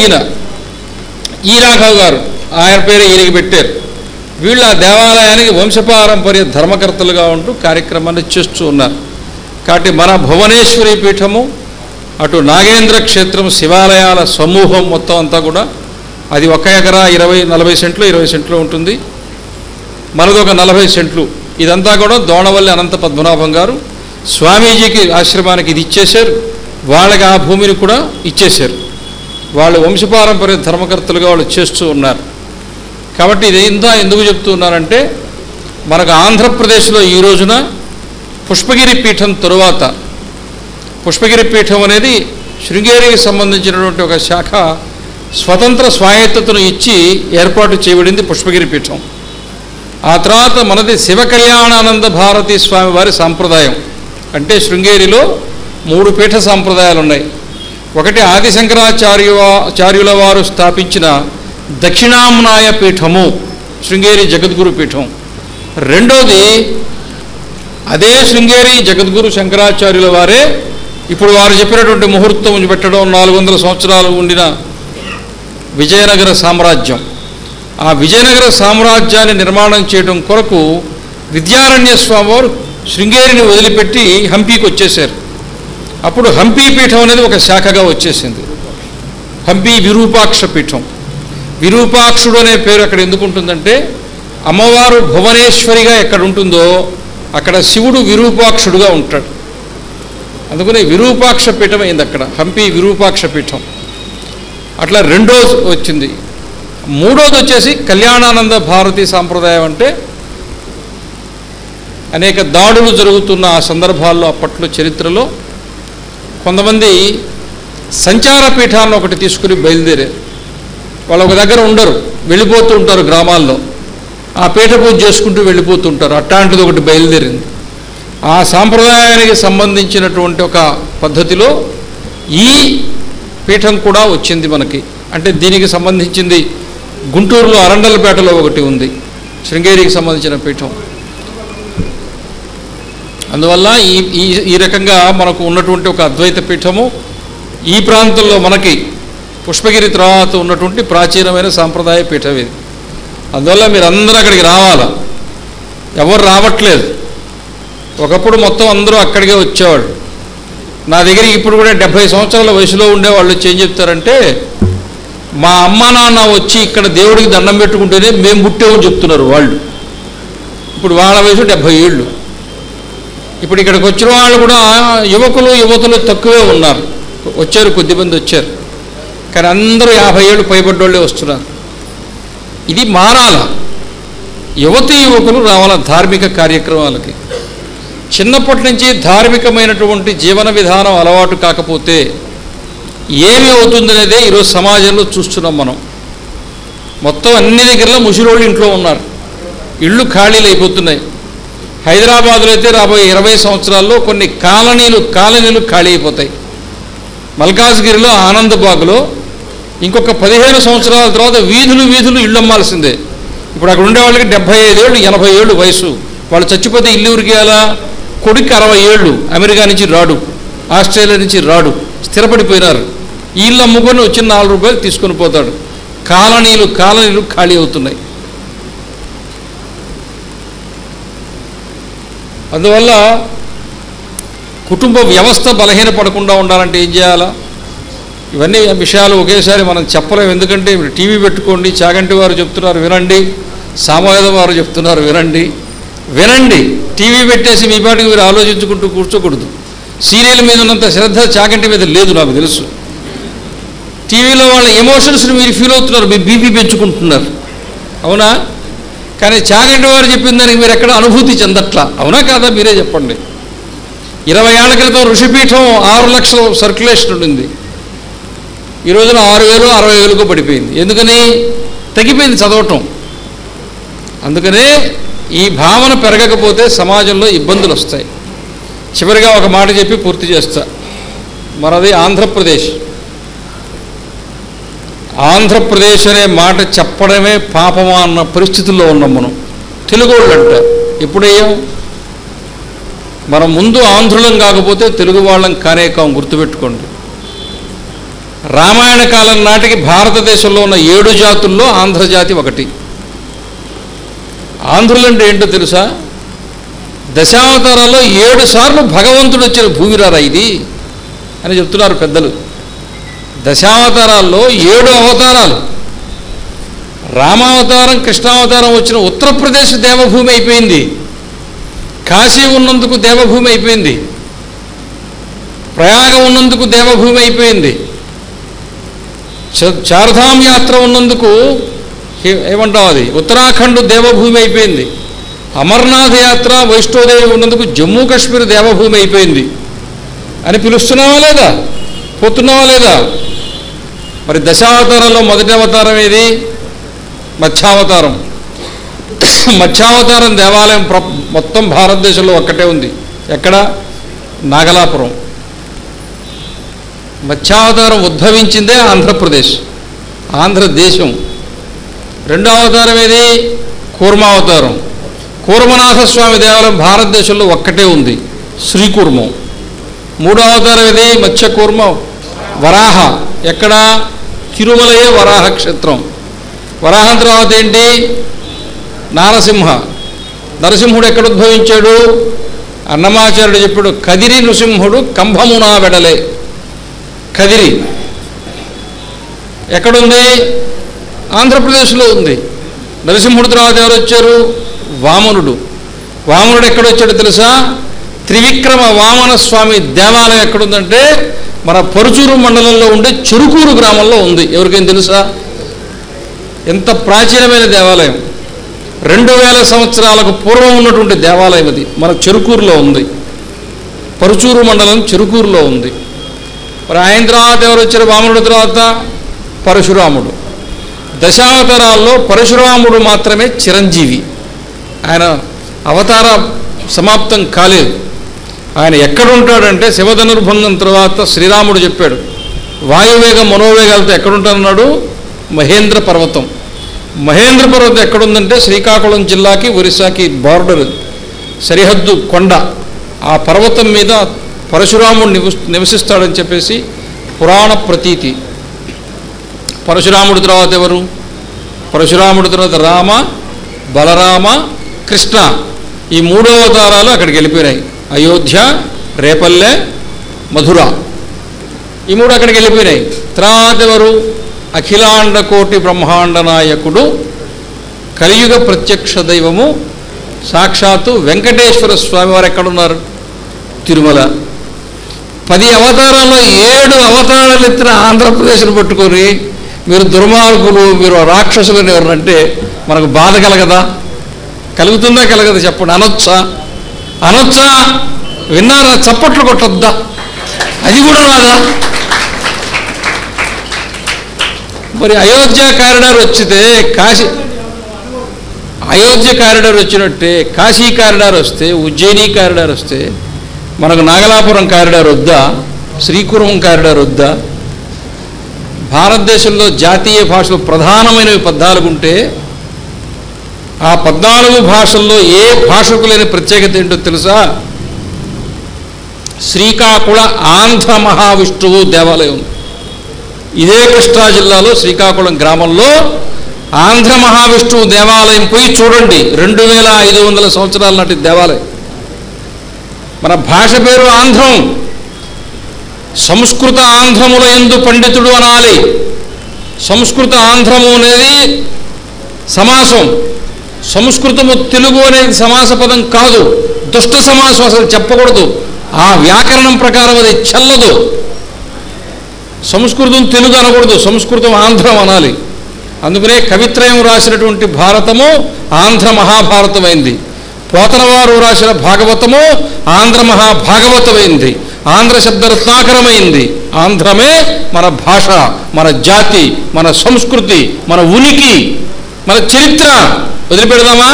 ఈ రాఘవ్ గారు, ఆయన పేరు ఈయనకి పెట్టారు. వీళ్ళు ఆ దేవాలయానికి వంశపారంపర్య ధర్మకర్తలుగా ఉంటూ కార్యక్రమాన్ని చేస్తూ ఉన్నారు. కాబట్టి మన భువనేశ్వరి పీఠము, అటు నాగేంద్ర క్షేత్రం, శివాలయాల సమూహం మొత్తం అంతా కూడా అది 1 ఎకరా 40 సెంట్లు 20 సెంట్లు ఉంటుంది. మనది ఒక 40 సెంట్లు. ఇదంతా కూడా దోణవల్లి అనంత పద్మనాభం గారు స్వామీజీకి ఆశ్రమానికి ఇది ఇచ్చేశారు, వాళ్ళకి ఆ భూమిని కూడా ఇచ్చేశారు. వాళ్ళు వంశపారంపర్య ధర్మకర్తలుగా వాళ్ళు చేస్తూ ఉన్నారు. కాబట్టి ఇది ఇంతా ఎందుకు చెప్తూ ఉన్నారంటే, మనకు ఆంధ్రప్రదేశ్లో ఈ రోజున పుష్పగిరి పీఠం తరువాత, పుష్పగిరి పీఠం అనేది శృంగేరికి సంబంధించినటువంటి ఒక శాఖ స్వతంత్ర స్వాయత్తతను ఇచ్చి ఏర్పాటు చేయబడింది పుష్పగిరి పీఠం. ఆ తర్వాత మనది శివ కళ్యాణానంద భారతీ స్వామి వారి సాంప్రదాయం. అంటే శృంగేరిలో 3 పీఠ సాంప్రదాయాలు ఉన్నాయి. ఒకటి ఆదిశంకరాచార్యుల వారు స్థాపించిన దక్షిణామ్నాయ పీఠము, శృంగేరి జగద్గురు పీఠం. రెండోది అదే శృంగేరి జగద్గురు శంకరాచార్యుల వారే ఇప్పుడు వారు చెప్పినటువంటి ముహూర్తం పెట్టడం 400 సంవత్సరాలు ఉండిన విజయనగర సామ్రాజ్యం. ఆ విజయనగర సామ్రాజ్యాన్ని నిర్మాణం చేయడం కొరకు విద్యారణ్య స్వామి వారు శృంగేరిని వదిలిపెట్టి హంపీకి వచ్చేశారు. అప్పుడు హంపీ పీఠం అనేది ఒక శాఖగా వచ్చేసింది. హంపీ విరూపాక్ష పీఠం. విరూపాక్షుడు అనే పేరు అక్కడ ఎందుకు ఉంటుందంటే, అమ్మవారు భువనేశ్వరిగా ఎక్కడ ఉంటుందో అక్కడ శివుడు విరూపాక్షుడుగా ఉంటాడు. అందుకని విరూపాక్ష పీఠం అయింది అక్కడ, హంపీ విరూపాక్ష పీఠం. అట్లా రెండోది వచ్చింది. మూడోది వచ్చేసి కళ్యాణానంద భారతీ సాంప్రదాయం. అంటే అనేక దాడులు జరుగుతున్న ఆ సందర్భాల్లో అప్పట్లో చరిత్రలో కొంతమంది సంచార పీఠాన్ని ఒకటి తీసుకుని బయలుదేరారు. వాళ్ళు ఒక దగ్గర ఉండరు, వెళ్ళిపోతూ ఉంటారు గ్రామాల్లో, ఆ పీఠ పూజ చేసుకుంటూ వెళ్ళిపోతుంటారు. అట్లాంటిది ఒకటి బయలుదేరింది. ఆ సాంప్రదాయానికి సంబంధించినటువంటి ఒక పద్ధతిలో ఈ పీఠం కూడా వచ్చింది మనకి. అంటే దీనికి సంబంధించింది గుంటూరులో అరండలపేటలో ఒకటి ఉంది, శృంగేరికి సంబంధించిన పీఠం. అందువల్ల ఈ రకంగా మనకు ఉన్నటువంటి ఒక అద్వైత పీఠము ఈ ప్రాంతంలో మనకి పుష్పగిరి తర్వాత ఉన్నటువంటి ప్రాచీనమైన సాంప్రదాయ పీఠం ఇది. అందువల్ల మీరందరూ అక్కడికి రావాలా. ఎవరు రావట్లేదు. ఒకప్పుడు మొత్తం అందరూ అక్కడికే వచ్చేవాళ్ళు. నా దగ్గరికి ఇప్పుడు కూడా 70 సంవత్సరాల వయసులో ఉండేవాళ్ళు ఏం చెప్తారంటే, మా అమ్మ నాన్న వచ్చి ఇక్కడ దేవుడికి దండం పెట్టుకుంటేనే మేము పుట్టామని చెప్తున్నారు వాళ్ళు. ఇప్పుడు వాళ్ళ వయసు 70 ఏళ్ళు. ఇప్పుడు ఇక్కడికి వచ్చిన వాళ్ళు కూడా యువతులు తక్కువే ఉన్నారు. వచ్చారు, కొద్దిమంది వచ్చారు, కానీ అందరూ 50 ఏళ్ళు పైబడ్డోళ్ళే వస్తున్నారు. ఇది మారాల. యువకులు రావాల ధార్మిక కార్యక్రమాలకి. చిన్నప్పటి నుంచి ధార్మికమైనటువంటి జీవన విధానం అలవాటు కాకపోతే ఏమి అవుతుందనేదే ఈరోజు సమాజంలో చూస్తున్నాం మనం. మొత్తం అన్ని దగ్గరలో ముసిలోళ్ళు ఇంట్లో ఉన్నారు. ఇళ్ళు ఖాళీలు అయిపోతున్నాయి. హైదరాబాద్లో అయితే రాబోయే 20 సంవత్సరాల్లో కొన్ని కాలనీలు ఖాళీ అయిపోతాయి. మల్కాజ్గిరిలో, ఆనందబాగ్లో ఇంకొక 15 సంవత్సరాల తర్వాత వీధులు ఇళ్ళు అమ్మాల్సిందే. ఇప్పుడు అక్కడ ఉండే వాళ్ళకి 75 ఏళ్ళు 80 ఏళ్ళు వయసు. వాళ్ళు చచ్చిపోతే ఇల్లు ఊరికి అలా కొడుకు 60 ఏళ్ళు, అమెరికా నుంచి రాడు, ఆస్ట్రేలియా నుంచి రాడు, స్థిరపడిపోయినారు. ఈ ఇల్లు అమ్ముకొని వచ్చిన 4 రూపాయలు తీసుకొని పోతాడు. కాలనీలు ఖాళీ అవుతున్నాయి. అందువల్ల కుటుంబ వ్యవస్థ బలహీనపడకుండా ఉండాలంటే ఏం చేయాలా? ఇవన్నీ విషయాలు ఒకేసారి మనం చెప్పలేము. ఎందుకంటే టీవీ పెట్టుకోండి, చాగంటి వారు చెప్తున్నారు వినండి, సామవేదం వారు చెప్తున్నారు వినండి. టీవీ పెట్టేసి మీ పాటికి మీరు ఆలోచించుకుంటూ కూర్చోకూడదు. సీరియల్ మీద ఉన్నంత శ్రద్ధ చాగంటి మీద లేదు, నాకు తెలుసు. టీవీలో వాళ్ళ ఎమోషన్స్ని మీరు ఫీల్ అవుతున్నారు, మీ బీపీ పెంచుకుంటున్నారు, అవునా? కానీ చాగంటి వారు చెప్పిన దానికి మీరు ఎక్కడ అనుభూతి చెందట్లా, అవునా కాదా? మీరే చెప్పండి. 20 ఏళ్ల క్రితం ఋషిపీఠం 6 లక్షల సర్క్యులేషన్ ఉండింది. ఈ రోజున 6,000 60,000కు పడిపోయింది. ఎందుకని? తగ్గిపోయింది చదవటం. అందుకనే ఈ భావన పెరగకపోతే సమాజంలో ఇబ్బందులు వస్తాయి. చివరిగా ఒక మాట చెప్పి పూర్తి చేస్తా. మనది ఆంధ్రప్రదేశ్. ఆంధ్రప్రదేశ్ అనే మాట చెప్పడమే పాపమా అన్న పరిస్థితుల్లో ఉన్నాం మనం. తెలుగు వాళ్ళంట ఎప్పుడయ్యాం? మనం ముందు ఆంధ్రులం కాకపోతే తెలుగు వాళ్ళం కానే కాం, గుర్తుపెట్టుకోండి. రామాయణ కాలం నాటికి భారతదేశంలో ఉన్న 7 జాతుల్లో ఆంధ్రజాతి ఒకటి. ఆంధ్రులంటే ఏంటో తెలుసా? దశావతారాల్లో 7 సార్లు భగవంతుడు వచ్చిన భూమిరారా ఇది అని చెప్తున్నారు పెద్దలు. దశావతారాల్లో 7 అవతారాలు. రామావతారం, కృష్ణావతారం వచ్చిన ఉత్తరప్రదేశ్ దేవభూమి అయిపోయింది. కాశీ ఉన్నందుకు దేవభూమి అయిపోయింది. ప్రయాగం ఉన్నందుకు దేవభూమి అయిపోయింది. చార్ధామ్ యాత్ర ఉన్నందుకు ఏమంటాం, అది ఉత్తరాఖండ్ దేవభూమి అయిపోయింది. అమర్నాథ్ యాత్ర, వైష్ణోదేవి ఉన్నందుకు జమ్మూ కాశ్మీర్ దేవభూమి అయిపోయింది అని పిలుస్తున్నావా లేదా? పోతున్నావా లేదా? మరి దశావతారంలో మొదటి అవతారం ఏది? మత్స్యావతారం. మత్స్యావతారం దేవాలయం మొత్తం భారతదేశంలో ఒక్కటే ఉంది. ఎక్కడ? నాగలాపురం. మత్స్యావతారం ఉద్భవించిందే ఆంధ్రప్రదేశ్, ఆంధ్రదేశం. రెండో అవతారం ఏది? కూర్మావతారం. కూర్మనాథస్వామి దేవాలయం భారతదేశంలో ఒక్కటే ఉంది, శ్రీకూర్మం. మూడో అవతారం ఏది? మత్స్యకూర్మ వరాహ. ఎక్కడ? తిరుమలయే వరాహ క్షేత్రం. వరాహం తర్వాత ఏంటి? నారసింహ. నరసింహుడు ఎక్కడ ఉద్భవించాడు? అన్నమాచార్యుడు చెప్పాడు, కదిరి నృసింహుడు కంభమునా వెడలే. కదిరి ఎక్కడుంది? ఆంధ్రప్రదేశ్లో ఉంది. నరసింహుడు తర్వాత ఎవరు వచ్చారు? వామనుడు. వామనుడు ఎక్కడొచ్చాడు తెలుసా? త్రివిక్రమ వామన స్వామి దేవాలయం ఎక్కడుందంటే మన పరుచూరు మండలంలో ఉండే చెరుకూరు గ్రామంలో ఉంది. ఎవరికైనా తెలుసా? ఎంత ప్రాచీనమైన దేవాలయం! 2000 సంవత్సరాలకు పూర్వం ఉన్నటువంటి దేవాలయం అది. మన చెరుకూరులో ఉంది, పరుచూరు మండలం చెరుకూరులో ఉంది. మరి ఆయన తర్వాత ఎవరు వచ్చారు? వామనుడి తర్వాత పరశురాముడు. దశావతారాల్లో పరశురాముడు మాత్రమే చిరంజీవి. ఆయన అవతార సమాప్తం కాలేదు. ఆయన ఎక్కడుంటాడంటే శివధనుర్భంగం తర్వాత శ్రీరాముడు చెప్పాడు, వాయువేగం మనోవేగాలతో ఎక్కడుంటానన్నాడు? మహేంద్ర పర్వతం. మహేంద్ర పర్వతం ఎక్కడుందంటే శ్రీకాకుళం జిల్లాకి ఒరిస్సాకి బార్డర్, సరిహద్దు కొండ. ఆ పర్వతం మీద పరశురాముడు నివసిస్తాడని చెప్పేసి పురాణ ప్రతీతి. పరశురాముడి తర్వాత ఎవరు? పరశురాముడి తర్వాత రామ, బలరామ, కృష్ణ. ఈ 3 అవతారాలు అక్కడికి వెళ్ళిపోయినాయి. అయోధ్య, రేపల్లె, మధుర. ఈ 3 అక్కడికి వెళ్ళిపోయినాయి. తర్వాత ఎవరు? అఖిలాండ కోటి బ్రహ్మాండ నాయకుడు, కలియుగ ప్రత్యక్ష దైవము సాక్షాత్తు వెంకటేశ్వర స్వామి వారు ఎక్కడున్నారు? తిరుమల. 10 అవతారాల్లో 7 అవతారాలు ఎత్తిన ఆంధ్రప్రదేశ్ను పట్టుకొని మీరు దుర్మార్గులు, మీరు రాక్షసులు అని ఎవరంటే మనకు బాధ కలగదా? కలుగుతుందా కలగదా చెప్పండి? అనొచ్చా? విన్నారా? చప్పట్లు కొట్టొద్దా? అది కూడా రాదా? మరి అయోధ్య కారిడార్ వచ్చితే అయోధ్య కారిడార్ వచ్చినట్టే కాశీ కారిడార్ వస్తే, ఉజ్జయిని కారిడార్ వస్తే మనకు నాగలాపురం కారిడార్ వద్దా? శ్రీకురం కారిడార్ వద్దా? భారతదేశంలో జాతీయ భాషలు ప్రధానమైనవి 14 ఉంటే ఆ 14 భాషల్లో ఏ భాషకు లేని ప్రత్యేకత ఏంటో తెలుసా? శ్రీకాకుళ ఆంధ్ర మహావిష్ణువు దేవాలయం. ఇదే కృష్ణా జిల్లాలో శ్రీకాకుళం గ్రామంలో ఆంధ్ర మహావిష్ణువు దేవాలయం పోయి చూడండి. 2500 సంవత్సరాల నాటి దేవాలయం. మన భాష పేరు ఆంధ్రం. సంస్కృత ఆంధ్రముల యందు పండితుడు అనాలి. సంస్కృత ఆంధ్రము అనేది సమాసం. సంస్కృతము తెలుగు అనేది సమాస పదం కాదు. దుష్ట సమాసం అసలు చెప్పకూడదు. ఆ వ్యాకరణం ప్రకారం అది చెల్లదు. సంస్కృతం తెలుగు అనకూడదు, సంస్కృతం ఆంధ్రం అనాలి. అందుకనే కవిత్రయం రాసినటువంటి భారతము ఆంధ్ర మహాభారతమైంది. పోతనవారు రాసిన భాగవతము ఆంధ్ర మహాభాగవతమైంది. ఆంధ్ర శబ్దరత్నాకరమైంది. ఆంధ్రమే మన భాష, మన జాతి, మన సంస్కృతి, మన ఉనికి, మన చరిత్ర. వదిలిపెడదామా?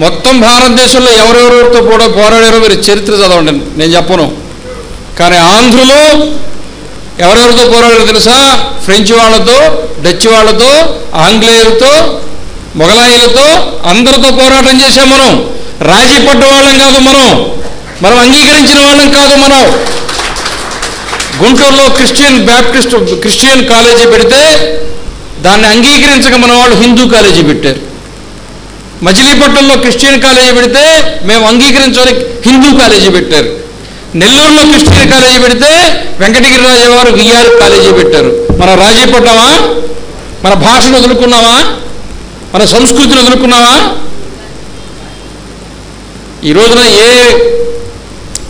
మొత్తం భారతదేశంలో ఎవరెవరితో కూడా పోరాడారో మీరు చరిత్ర చదవండి, నేను చెప్పను. కానీ ఆంధ్రులు ఎవరెవరితో పోరాడారో తెలుసా? ఫ్రెంచ్ వాళ్ళతో, డచ్ వాళ్ళతో, ఆంగ్లేయులతో, మొఘలాయులతో అందరితో పోరాటం చేశాం మనం. రాజీ పడ్డ వాళ్ళం కాదు మనం అంగీకరించిన వాళ్ళం కాదు. మనం గుంటూరులో క్రిస్టియన్ కాలేజీ పెడితే దాన్ని అంగీకరించక మన వాళ్ళు హిందూ కాలేజీ పెట్టారు. మచిలీపట్నంలో క్రిస్టియన్ కాలేజీ పెడితే మేము అంగీకరించని హిందూ కాలేజీ పెట్టారు. నెల్లూరులో క్రిస్టియన్ కాలేజీ పెడితే వెంకటగిరిరాజు వారు విఆర్ కాలేజీ పెట్టారు. మనం రాజీ పడ్డామా? మన భాషను వదులుకున్నామా? మన సంస్కృతిని వదులుకున్నామా? ఈ రోజున ఏ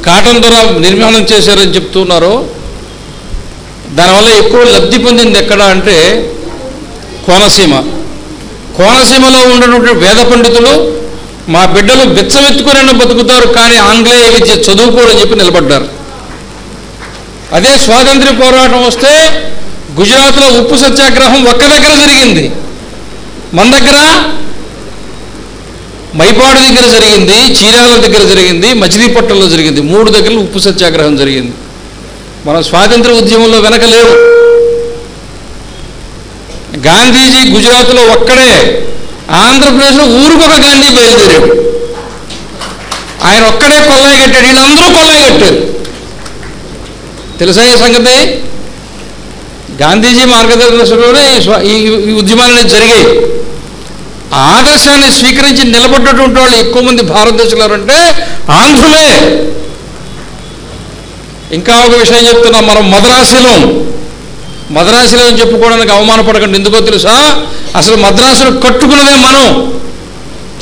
కాటన్ ద్వారా నిర్మాణం చేశారని చెప్తున్నారో దానివల్ల ఎక్కువ లబ్ధి పొందింది ఎక్కడ అంటే కోనసీమలో ఉన్నటువంటి వేద పండితులు మా బిడ్డలు బిచ్చమెత్తుకునే బతుకుతారు కానీ ఆంగ్లేయ విద్య చదువుకోరని చెప్పి నిలబడ్డారు. అదే స్వాతంత్ర్య పోరాటం వస్తే గుజరాత్లో ఉప్పు సత్యాగ్రహం ఒక్క దగ్గర జరిగింది. మన దగ్గర మైపాడు దగ్గర జరిగింది, చీరాల దగ్గర జరిగింది, మచిలీపట్నంలో జరిగింది. 3 దగ్గరలు ఉప్పు సత్యాగ్రహం జరిగింది. మన స్వాతంత్ర ఉద్యమంలో వెనక లేవు. గాంధీజీ గుజరాత్లో ఒక్కడే, ఆంధ్రప్రదేశ్లో ఊరికొక గాంధీ బయలుదేరాడు. ఆయన ఒక్కడే కొల్లాయి కట్టాడు, వీళ్ళందరూ కొల్లాయి కట్టారు. తెలుసా ఈ సంగతి? గాంధీజీ మార్గదర్శనంలోనే ఈ ఉద్యమాలు జరిగాయి. ఆదర్శాన్ని స్వీకరించి నిలబడ్డటువంటి వాళ్ళు ఎక్కువ మంది భారతదేశంలో అంటే ఆంధ్రులే. ఇంకా ఒక విషయం చెప్తున్నాం, మనం మద్రాసులో చెప్పుకోవడానికి అవమానపడకండి. ఎందుకో తెలుసా? అసలు మద్రాసును కట్టుకున్నదే మనం.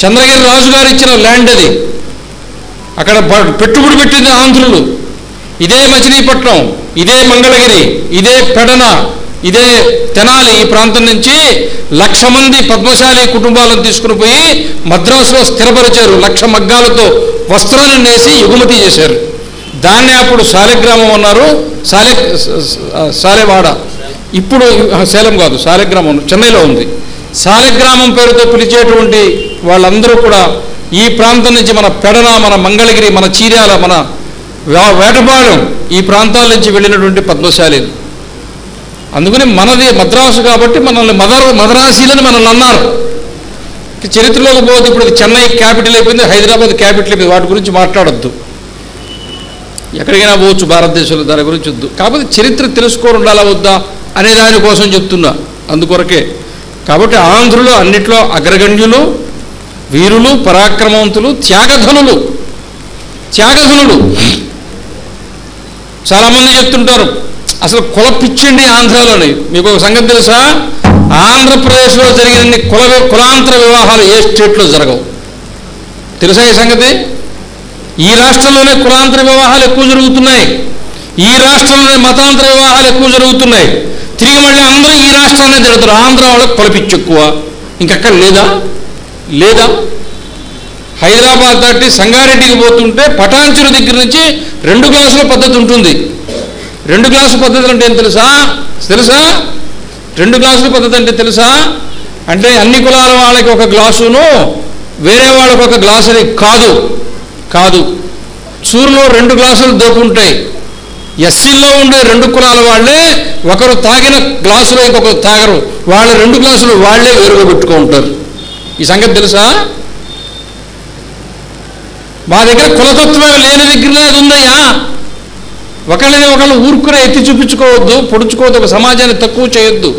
చంద్రగిరి రాజు గారు ఇచ్చిన ల్యాండ్ అది. అక్కడ పెట్టుబడి పెట్టింది ఆంధ్రులు. ఇదే మచిలీపట్నం, ఇదే మంగళగిరి, ఇదే పెడన, ఇదే తెనాలి, ఈ ప్రాంతం నుంచి 1,00,000 మంది పద్మశాలి కుటుంబాలను తీసుకుని పోయి మద్రాసులో స్థిరపరిచారు. 1,00,000 మగ్గాలతో వస్త్రాలను నేసి ఎగుమతి చేశారు. దాన్నే అప్పుడు శాలిగ్రామం అన్నారు, శాలేవాడ. ఇప్పుడు సేలం కాదు, శాలిగ్రామం చెన్నైలో ఉంది. శాలిగ్రామం పేరుతో పిలిచేటువంటి వాళ్ళందరూ కూడా ఈ ప్రాంతం నుంచి మన పెడన, మన మంగళగిరి, మన చీరాల, మన వేటపాలెం ఈ ప్రాంతాల నుంచి వెళ్ళినటువంటి పద్మశాలీలు. అందుకని మనది మద్రాసు కాబట్టి మనల్ని మద్రాసీలని మనల్ని అన్నారు. చరిత్రలోకి పోతే ఇప్పుడు చెన్నై క్యాపిటల్ అయిపోయింది, హైదరాబాద్ క్యాపిటల్ అయిపోయింది. వాటి గురించి మాట్లాడొద్దు. ఎక్కడికైనా పోవచ్చు భారతదేశంలో, దాని గురించి వద్దు. కాకపోతే చరిత్ర తెలుసుకోరు ఉండాలా వద్దా అనే దానికోసం చెప్తున్నా, అందుకొరకే. కాబట్టి ఆంధ్రులు అన్నిట్లో అగ్రగణ్యులు, వీరులు, పరాక్రమవంతులు, త్యాగధనులు. చాలామంది చెప్తుంటారు అసలు కుల పిచ్చండి ఆంధ్రాలోని. మీకు ఒక సంగతి తెలుసా? ఆంధ్రప్రదేశ్లో జరిగిన కులాంతర వివాహాలు ఏ స్టేట్లో జరగవు. తెలుసా ఈ సంగతి? ఈ రాష్ట్రంలోనే కులాంతర వివాహాలు ఎక్కువ జరుగుతున్నాయి. ఈ రాష్ట్రంలోనే మతాంతర వివాహాలు ఎక్కువ జరుగుతున్నాయి. తిరిగి మళ్ళీ అందరూ ఈ రాష్ట్రాన్ని తిడతారు, ఆంధ్ర వాళ్ళకి కుల పిచ్చి ఎక్కువ. ఇంకక్కడ లేదా? హైదరాబాద్ దాటి సంగారెడ్డికి పోతుంటే పటాన్చెరు దగ్గర నుంచి 2 గ్లాసుల పద్ధతి ఉంటుంది. 2 గ్లాసు పద్ధతులు అంటే ఏం తెలుసా? 2 గ్లాసుల పద్ధతి అంటే తెలుసా? అంటే అన్ని కులాల వాళ్ళకి ఒక గ్లాసును వేరే వాళ్ళకి ఒక గ్లాసు అని కాదు. చూరులో 2 గ్లాసులు దొరుకుంటాయి. ఎస్సీల్లో ఉండే 2 కులాల వాళ్ళే ఒకరు తాగిన గ్లాసులో ఇంకొకరు తాగరు. వాళ్ళ 2 గ్లాసులు వాళ్లే వేరుగా పెట్టుకుంటారు. ఈ సంగతి తెలుసా? మా దగ్గర కులతత్వం లేని దగ్గరనే అది ఉందయ్యా. ఒకళ్ళని ఒకళ్ళు ఊరుకునే ఎత్తి చూపించుకోవద్దు, పొడుచుకోవద్దు, ఒక సమాజాన్ని తక్కువ చేయొద్దు.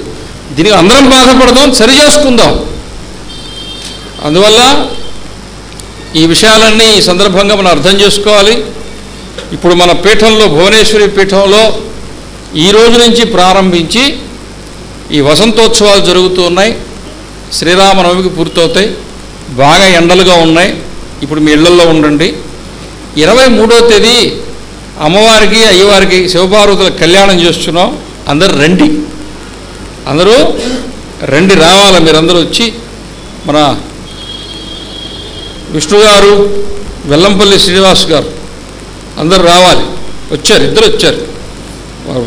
దీనికి అందరం బాధపడదాం, సరి చేసుకుందాం. అందువల్ల ఈ విషయాలన్నీ ఈ సందర్భంగా మనం అర్థం చేసుకోవాలి. ఇప్పుడు మన పీఠంలో, భువనేశ్వరి పీఠంలో ఈ రోజు నుంచి ప్రారంభించి ఈ వసంతోత్సవాలు జరుగుతూ ఉన్నాయి. శ్రీరామనవమికి పూర్తవుతాయి. బాగా ఎండలుగా ఉన్నాయి. ఇప్పుడు మీ ఇళ్లల్లో ఉండండి. 23వ తేదీ అమ్మవారికి అయ్యవారికి శివపార్వతుల కళ్యాణం చేస్తున్నాం. అందరూ రండి, రావాలి. మీరందరూ వచ్చి మన విష్ణు గారు, వెల్లంపల్లి శ్రీనివాస్ గారు అందరూ రావాలి. ఇద్దరు వచ్చారు.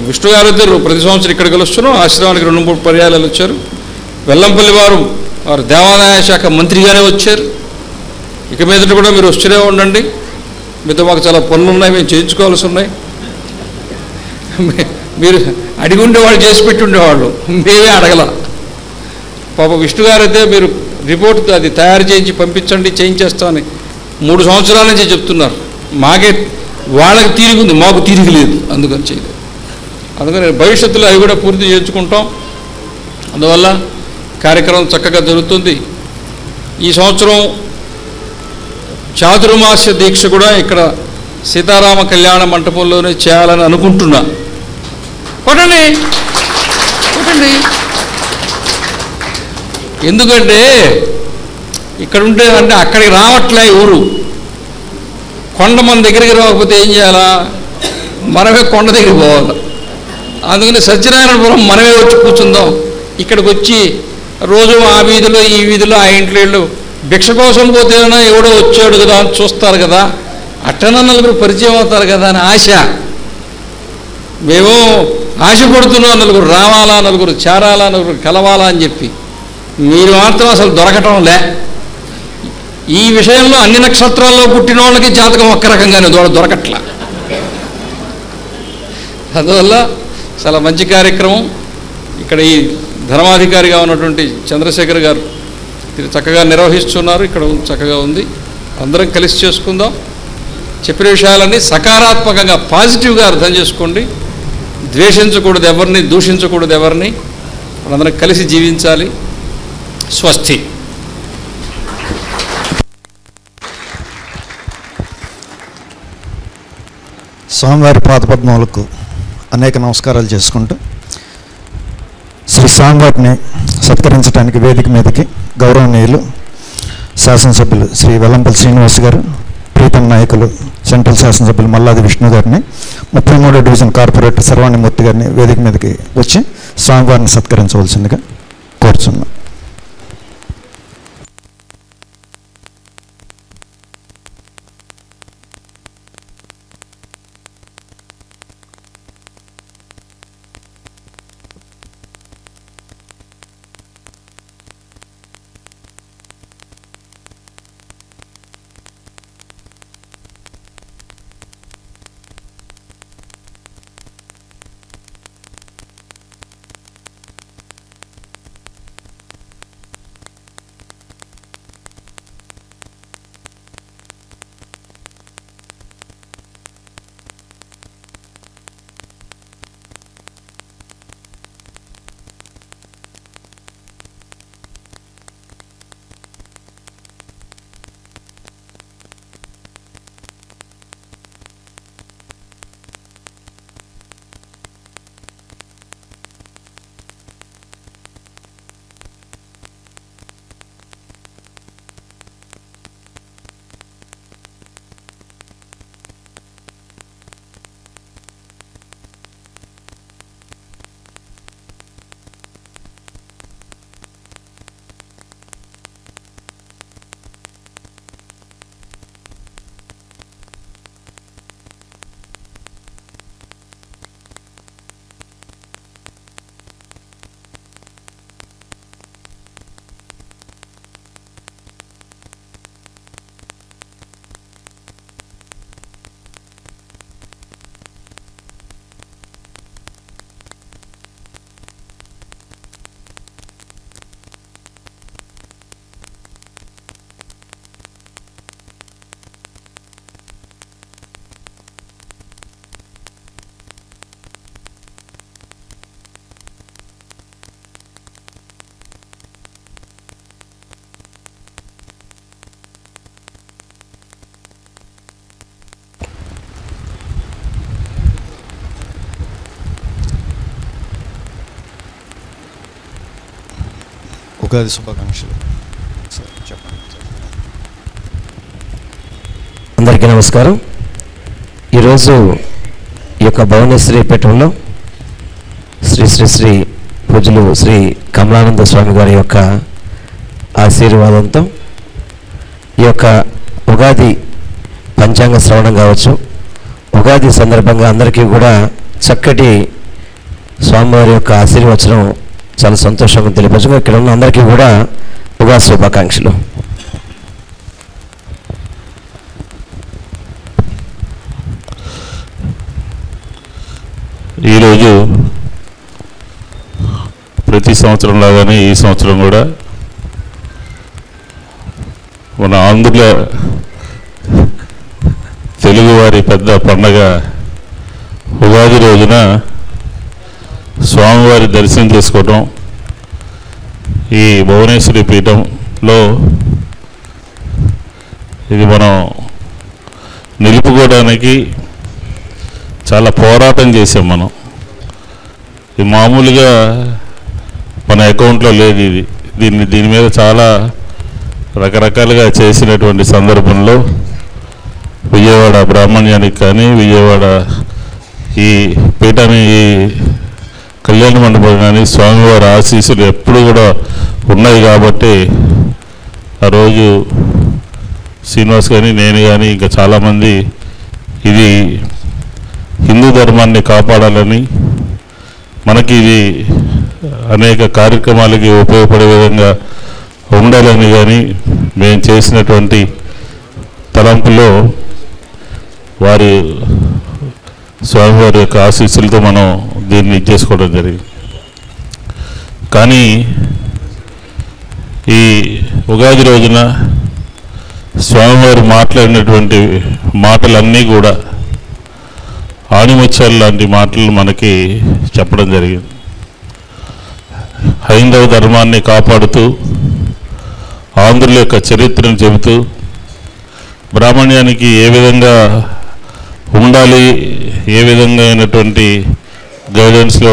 విష్ణు గారు ఇద్దరు ప్రతి సంవత్సరం ఇక్కడికి వస్తున్నాం. ఆశ్రమానికి 2-3 పర్యాయాలు వచ్చారు. వెల్లంపల్లి వారు దేవాదాయ శాఖ మంత్రిగానే వచ్చారు. ఇక మీదట కూడా మీరు వస్తూనే ఉండండి. మీతో మాకు చాలా పనులు ఉన్నాయి, మేము చేయించుకోవాల్సి ఉన్నాయి. మీరు అడిగి ఉండేవాళ్ళు, చేసి పెట్టి ఉండేవాళ్ళు, మేమే అడగల. పాప విష్ణు గారు అయితే మీరు రిపోర్ట్ అది తయారు చేయించి పంపించండి, చేయించేస్తామని 3 సంవత్సరాల నుంచి చెప్తున్నారు. వాళ్ళకి తీరిగుంది, మాకు తీరిగి లేదు. అందుకని భవిష్యత్తులో అవి కూడా పూర్తి చేయించుకుంటాం. అందువల్ల కార్యక్రమం చక్కగా జరుగుతుంది. ఈ సంవత్సరం చాతుర్మాస్య దీక్ష కూడా ఇక్కడ సీతారామ కళ్యాణ మంటపంలోనే చేయాలని అనుకుంటున్నా. కొట్టండి. ఎందుకంటే ఇక్కడ ఉంటే అంటే అక్కడికి రావట్లే ఊరు. కొండ మన దగ్గరికి రాకపోతే ఏం చేయాలా? మనమే కొండ దగ్గరికి పోవాలి. అందుకని సత్యనారాయణపురం మనమే వచ్చి కూర్చుందాం. ఇక్కడికి వచ్చి రోజు ఆ వీధిలో ఈ వీధిలో ఆ ఇంట్లో భిక్ష కోసం పోతేనా ఎవడో వచ్చాడు కదా అని చూస్తారు కదా, అట్టన నలుగురు పరిచయం అవుతారు కదా అని ఆశ. మేము ఆశపడుతున్నాం, నలుగురు రావాలా, నలుగురు చేరాలా, నలుగురు కలవాలా అని చెప్పి. మీరు మాత్రం అసలు దొరకటం లే. ఈ విషయంలో అన్ని నక్షత్రాల్లో పుట్టిన వాళ్ళకి జాతకం ఒక్క రకంగానే దొరకట్లా. అందువల్ల చాలా మంచి కార్యక్రమం. ఇక్కడ ఈ ధర్మాధికారిగా ఉన్నటువంటి చంద్రశేఖర్ గారు చక్కగా నిర్వహిస్తున్నారు. ఇక్కడ చక్కగా ఉంది. అందరం కలిసి చేసుకుందాం. చెప్పిన విషయాలన్నీ సకారాత్మకంగా, పాజిటివ్గా అర్థం చేసుకోండి. ద్వేషించకూడదు ఎవరిని, దూషించకూడదు ఎవరిని. మనందరం కలిసి జీవించాలి. స్వస్తి. స్వామివారి పాదపద్మములకు అనేక నమస్కారాలు చేసుకుంటూ శ్రీ స్వామివారిని సత్కరించడానికి వేదిక మీదకి గౌరవనీయులు శాసనసభ్యులు శ్రీ వెల్లంపల్లి శ్రీనివాస్ గారు, ప్రీతం నాయకులు సెంట్రల్ శాసనసభ్యులు మల్లాది విష్ణు గారిని, 33వ డివిజన్ కార్పొరేటర్ సర్వాణిమూర్తి గారిని వేదిక మీదకి వచ్చి స్వామివారిని సత్కరించవలసిందిగా కోరుచున్నాం. ఉగాది శుభాకాంక్షలు. అందరికీ నమస్కారం. ఈరోజు ఈ యొక్క భువనేశ్వరి పీఠంలో శ్రీ శ్రీ శ్రీ పూజలు శ్రీ కమలానంద స్వామి గారి యొక్క ఆశీర్వాదంతో ఈ యొక్క ఉగాది పంచాంగ శ్రవణం కావచ్చు, ఉగాది సందర్భంగా అందరికీ కూడా చక్కటి స్వామివారి యొక్క ఆశీర్వచనం చాలా సంతోషంగా తెలియపరచు. ఇక్కడ ఉన్న అందరికీ కూడా ఉగాది శుభాకాంక్షలు. ఈరోజు ప్రతి సంవత్సరం లాగానే ఈ సంవత్సరం కూడా మన ఆంధ్రుల తెలుగువారి పెద్ద పండగ ఉగాది రోజున స్వామివారి దర్శనం చేసుకోవటం ఈ భువనేశ్వరి పీఠంలో ఇది మనం నిలుపుకోవడానికి చాలా పోరాటం చేసాం. మనం ఇది మామూలుగా మన అకౌంట్లో లేదు. దీని మీద చాలా రకరకాలుగా చేసినటువంటి సందర్భంలో విజయవాడ బ్రాహ్మణ్యానికి కానీ, విజయవాడ ఈ పీఠాన్ని ఈ కళ్యాణ మండపం కానీ స్వామివారి ఆశీస్సులు ఎప్పుడు కూడా ఉన్నాయి. కాబట్టి ఆ రోజు శ్రీనివాస్ కానీ, నేను కానీ, ఇంకా చాలామంది ఇది హిందూ ధర్మాన్ని కాపాడాలని, మనకి ఇది అనేక కార్యక్రమాలకి ఉపయోగపడే విధంగా ఉండాలని కానీ మేము చేసినటువంటి తలంపులో వారి స్వామివారి యొక్క ఆశీస్సులతో మనం దీన్ని చేసుకోవడం జరిగింది. కానీ ఈ ఉగాది రోజున స్వామివారు మాట్లాడినటువంటి మాటలన్నీ కూడా ఆణిముత్యాలు లాంటి మాటలు మనకి చెప్పడం జరిగింది. హైందవ ధర్మాన్ని కాపాడుతూ, ఆంధ్రుల యొక్క చరిత్రను చెబుతూ, బ్రాహ్మణ్యానికి ఏ విధంగా ఉండాలి, ఏ విధంగా అయినటువంటి గైడెన్స్లో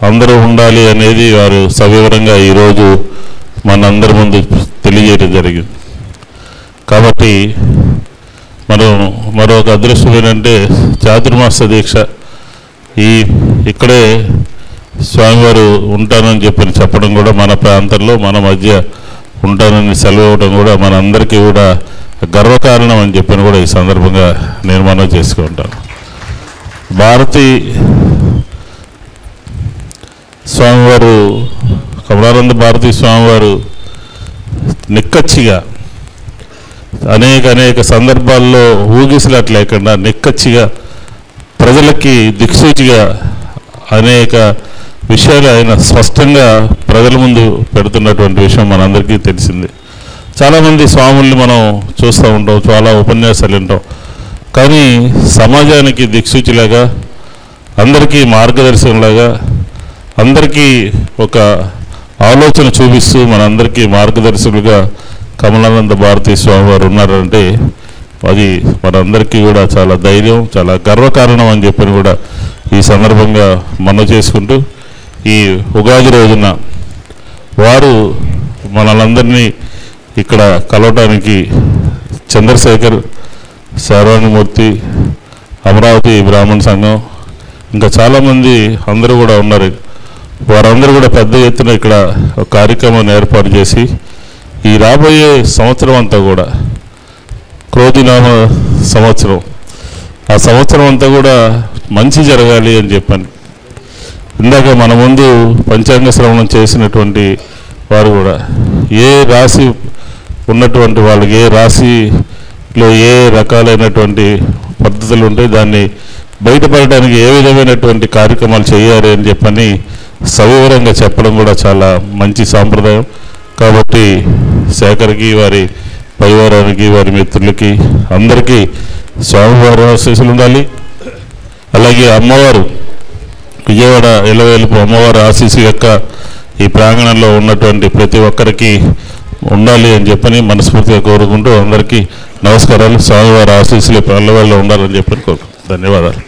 అందరూ ఉండాలి అనేది వారు సవివరంగా ఈరోజు మనందరి ముందు తెలియజేయడం జరిగింది. కాబట్టి మనం మరొక అదృష్టం ఏంటంటే చాతుర్మాస దీక్ష ఇక్కడే స్వామివారు ఉంటానని చెప్పడం కూడా, మన ప్రాంతంలో మన మధ్య ఉంటానని సెలవు ఇవ్వడం కూడా మనందరికీ కూడా గర్వకారణం అని చెప్పని కూడా ఈ సందర్భంగా నేను మనవి చేసుకుంటాను. భారతీ స్వామివారు, కమలానంద భారతీ స్వామివారు నిక్కచ్చిగా అనేక సందర్భాల్లో ఊగిసలాట్ లేకుండా నిక్కచ్చిగా ప్రజలకి దిక్సూచిగా అనేక విషయాలు ఆయన స్పష్టంగా ప్రజల ముందు పెడుతున్నటువంటి విషయం మనందరికీ తెలిసింది. చాలామంది స్వాముల్ని మనం చూస్తూ ఉంటాం, చాలా ఉపన్యాసాలు వింటాం. కానీ సమాజానికి దిక్సూచిలాగా, అందరికీ మార్గదర్శనంలాగా, అందరికీ ఒక ఆలోచన చూపిస్తూ మనందరికీ మార్గదర్శకులుగా కమలానంద భారతీ స్వామి వారు ఉన్నారంటే అది మనందరికీ కూడా చాలా ధైర్యం, చాలా గర్వకారణం అని చెప్పని కూడా ఈ సందర్భంగా మనవి చేసుకుంటూ, ఈ ఉగాది రోజున వారు మనలందరినీ ఇక్కడ కలవటానికి చంద్రశేఖర్, శర్వాణిమూర్తి, అమరావతి బ్రాహ్మణ సంఘం, ఇంకా చాలామంది అందరూ కూడా ఉన్నారు. వారందరూ కూడా పెద్ద ఎత్తున ఇక్కడ ఒక కార్యక్రమాన్ని ఏర్పాటు చేసి ఈ రాబోయే సంవత్సరం అంతా కూడా క్రోధినామ సంవత్సరం, ఆ సంవత్సరం అంతా కూడా మంచి జరగాలి అని చెప్పాను. ఇందాక మన ముందు పంచాంగ శ్రవణం చేసినటువంటి వారు కూడా ఏ రాశి ఉన్నటువంటి వాళ్ళకి, ఏ రాశిలో ఏ రకాలైనటువంటి పద్ధతులు ఉంటాయి, దాన్ని బయటపడడానికి ఏ విధమైనటువంటి కార్యక్రమాలు చేయాలి అని చెప్పని సవివరంగా చెప్పడం కూడా చాలా మంచి సాంప్రదాయం. కాబట్టి శేఖర్కి, వారి పరివారానికి, వారి మిత్రులకి అందరికీ స్వామివారి ఆశీస్సులు ఉండాలి. అలాగే అమ్మవారు, విజయవాడ ఎలవేలుపు అమ్మవారి ఆశీస్సు యొక్క ఈ ప్రాంగణంలో ఉన్నటువంటి ప్రతి ఒక్కరికి ఉండాలి అని చెప్పని మనస్ఫూర్తిగా కోరుకుంటూ అందరికీ నమస్కారాలు. స్వామివారి ఆశీస్సులు ఎల్లవేళ ఉండాలని చెప్పని కోరుకుంటున్నాను. ధన్యవాదాలు.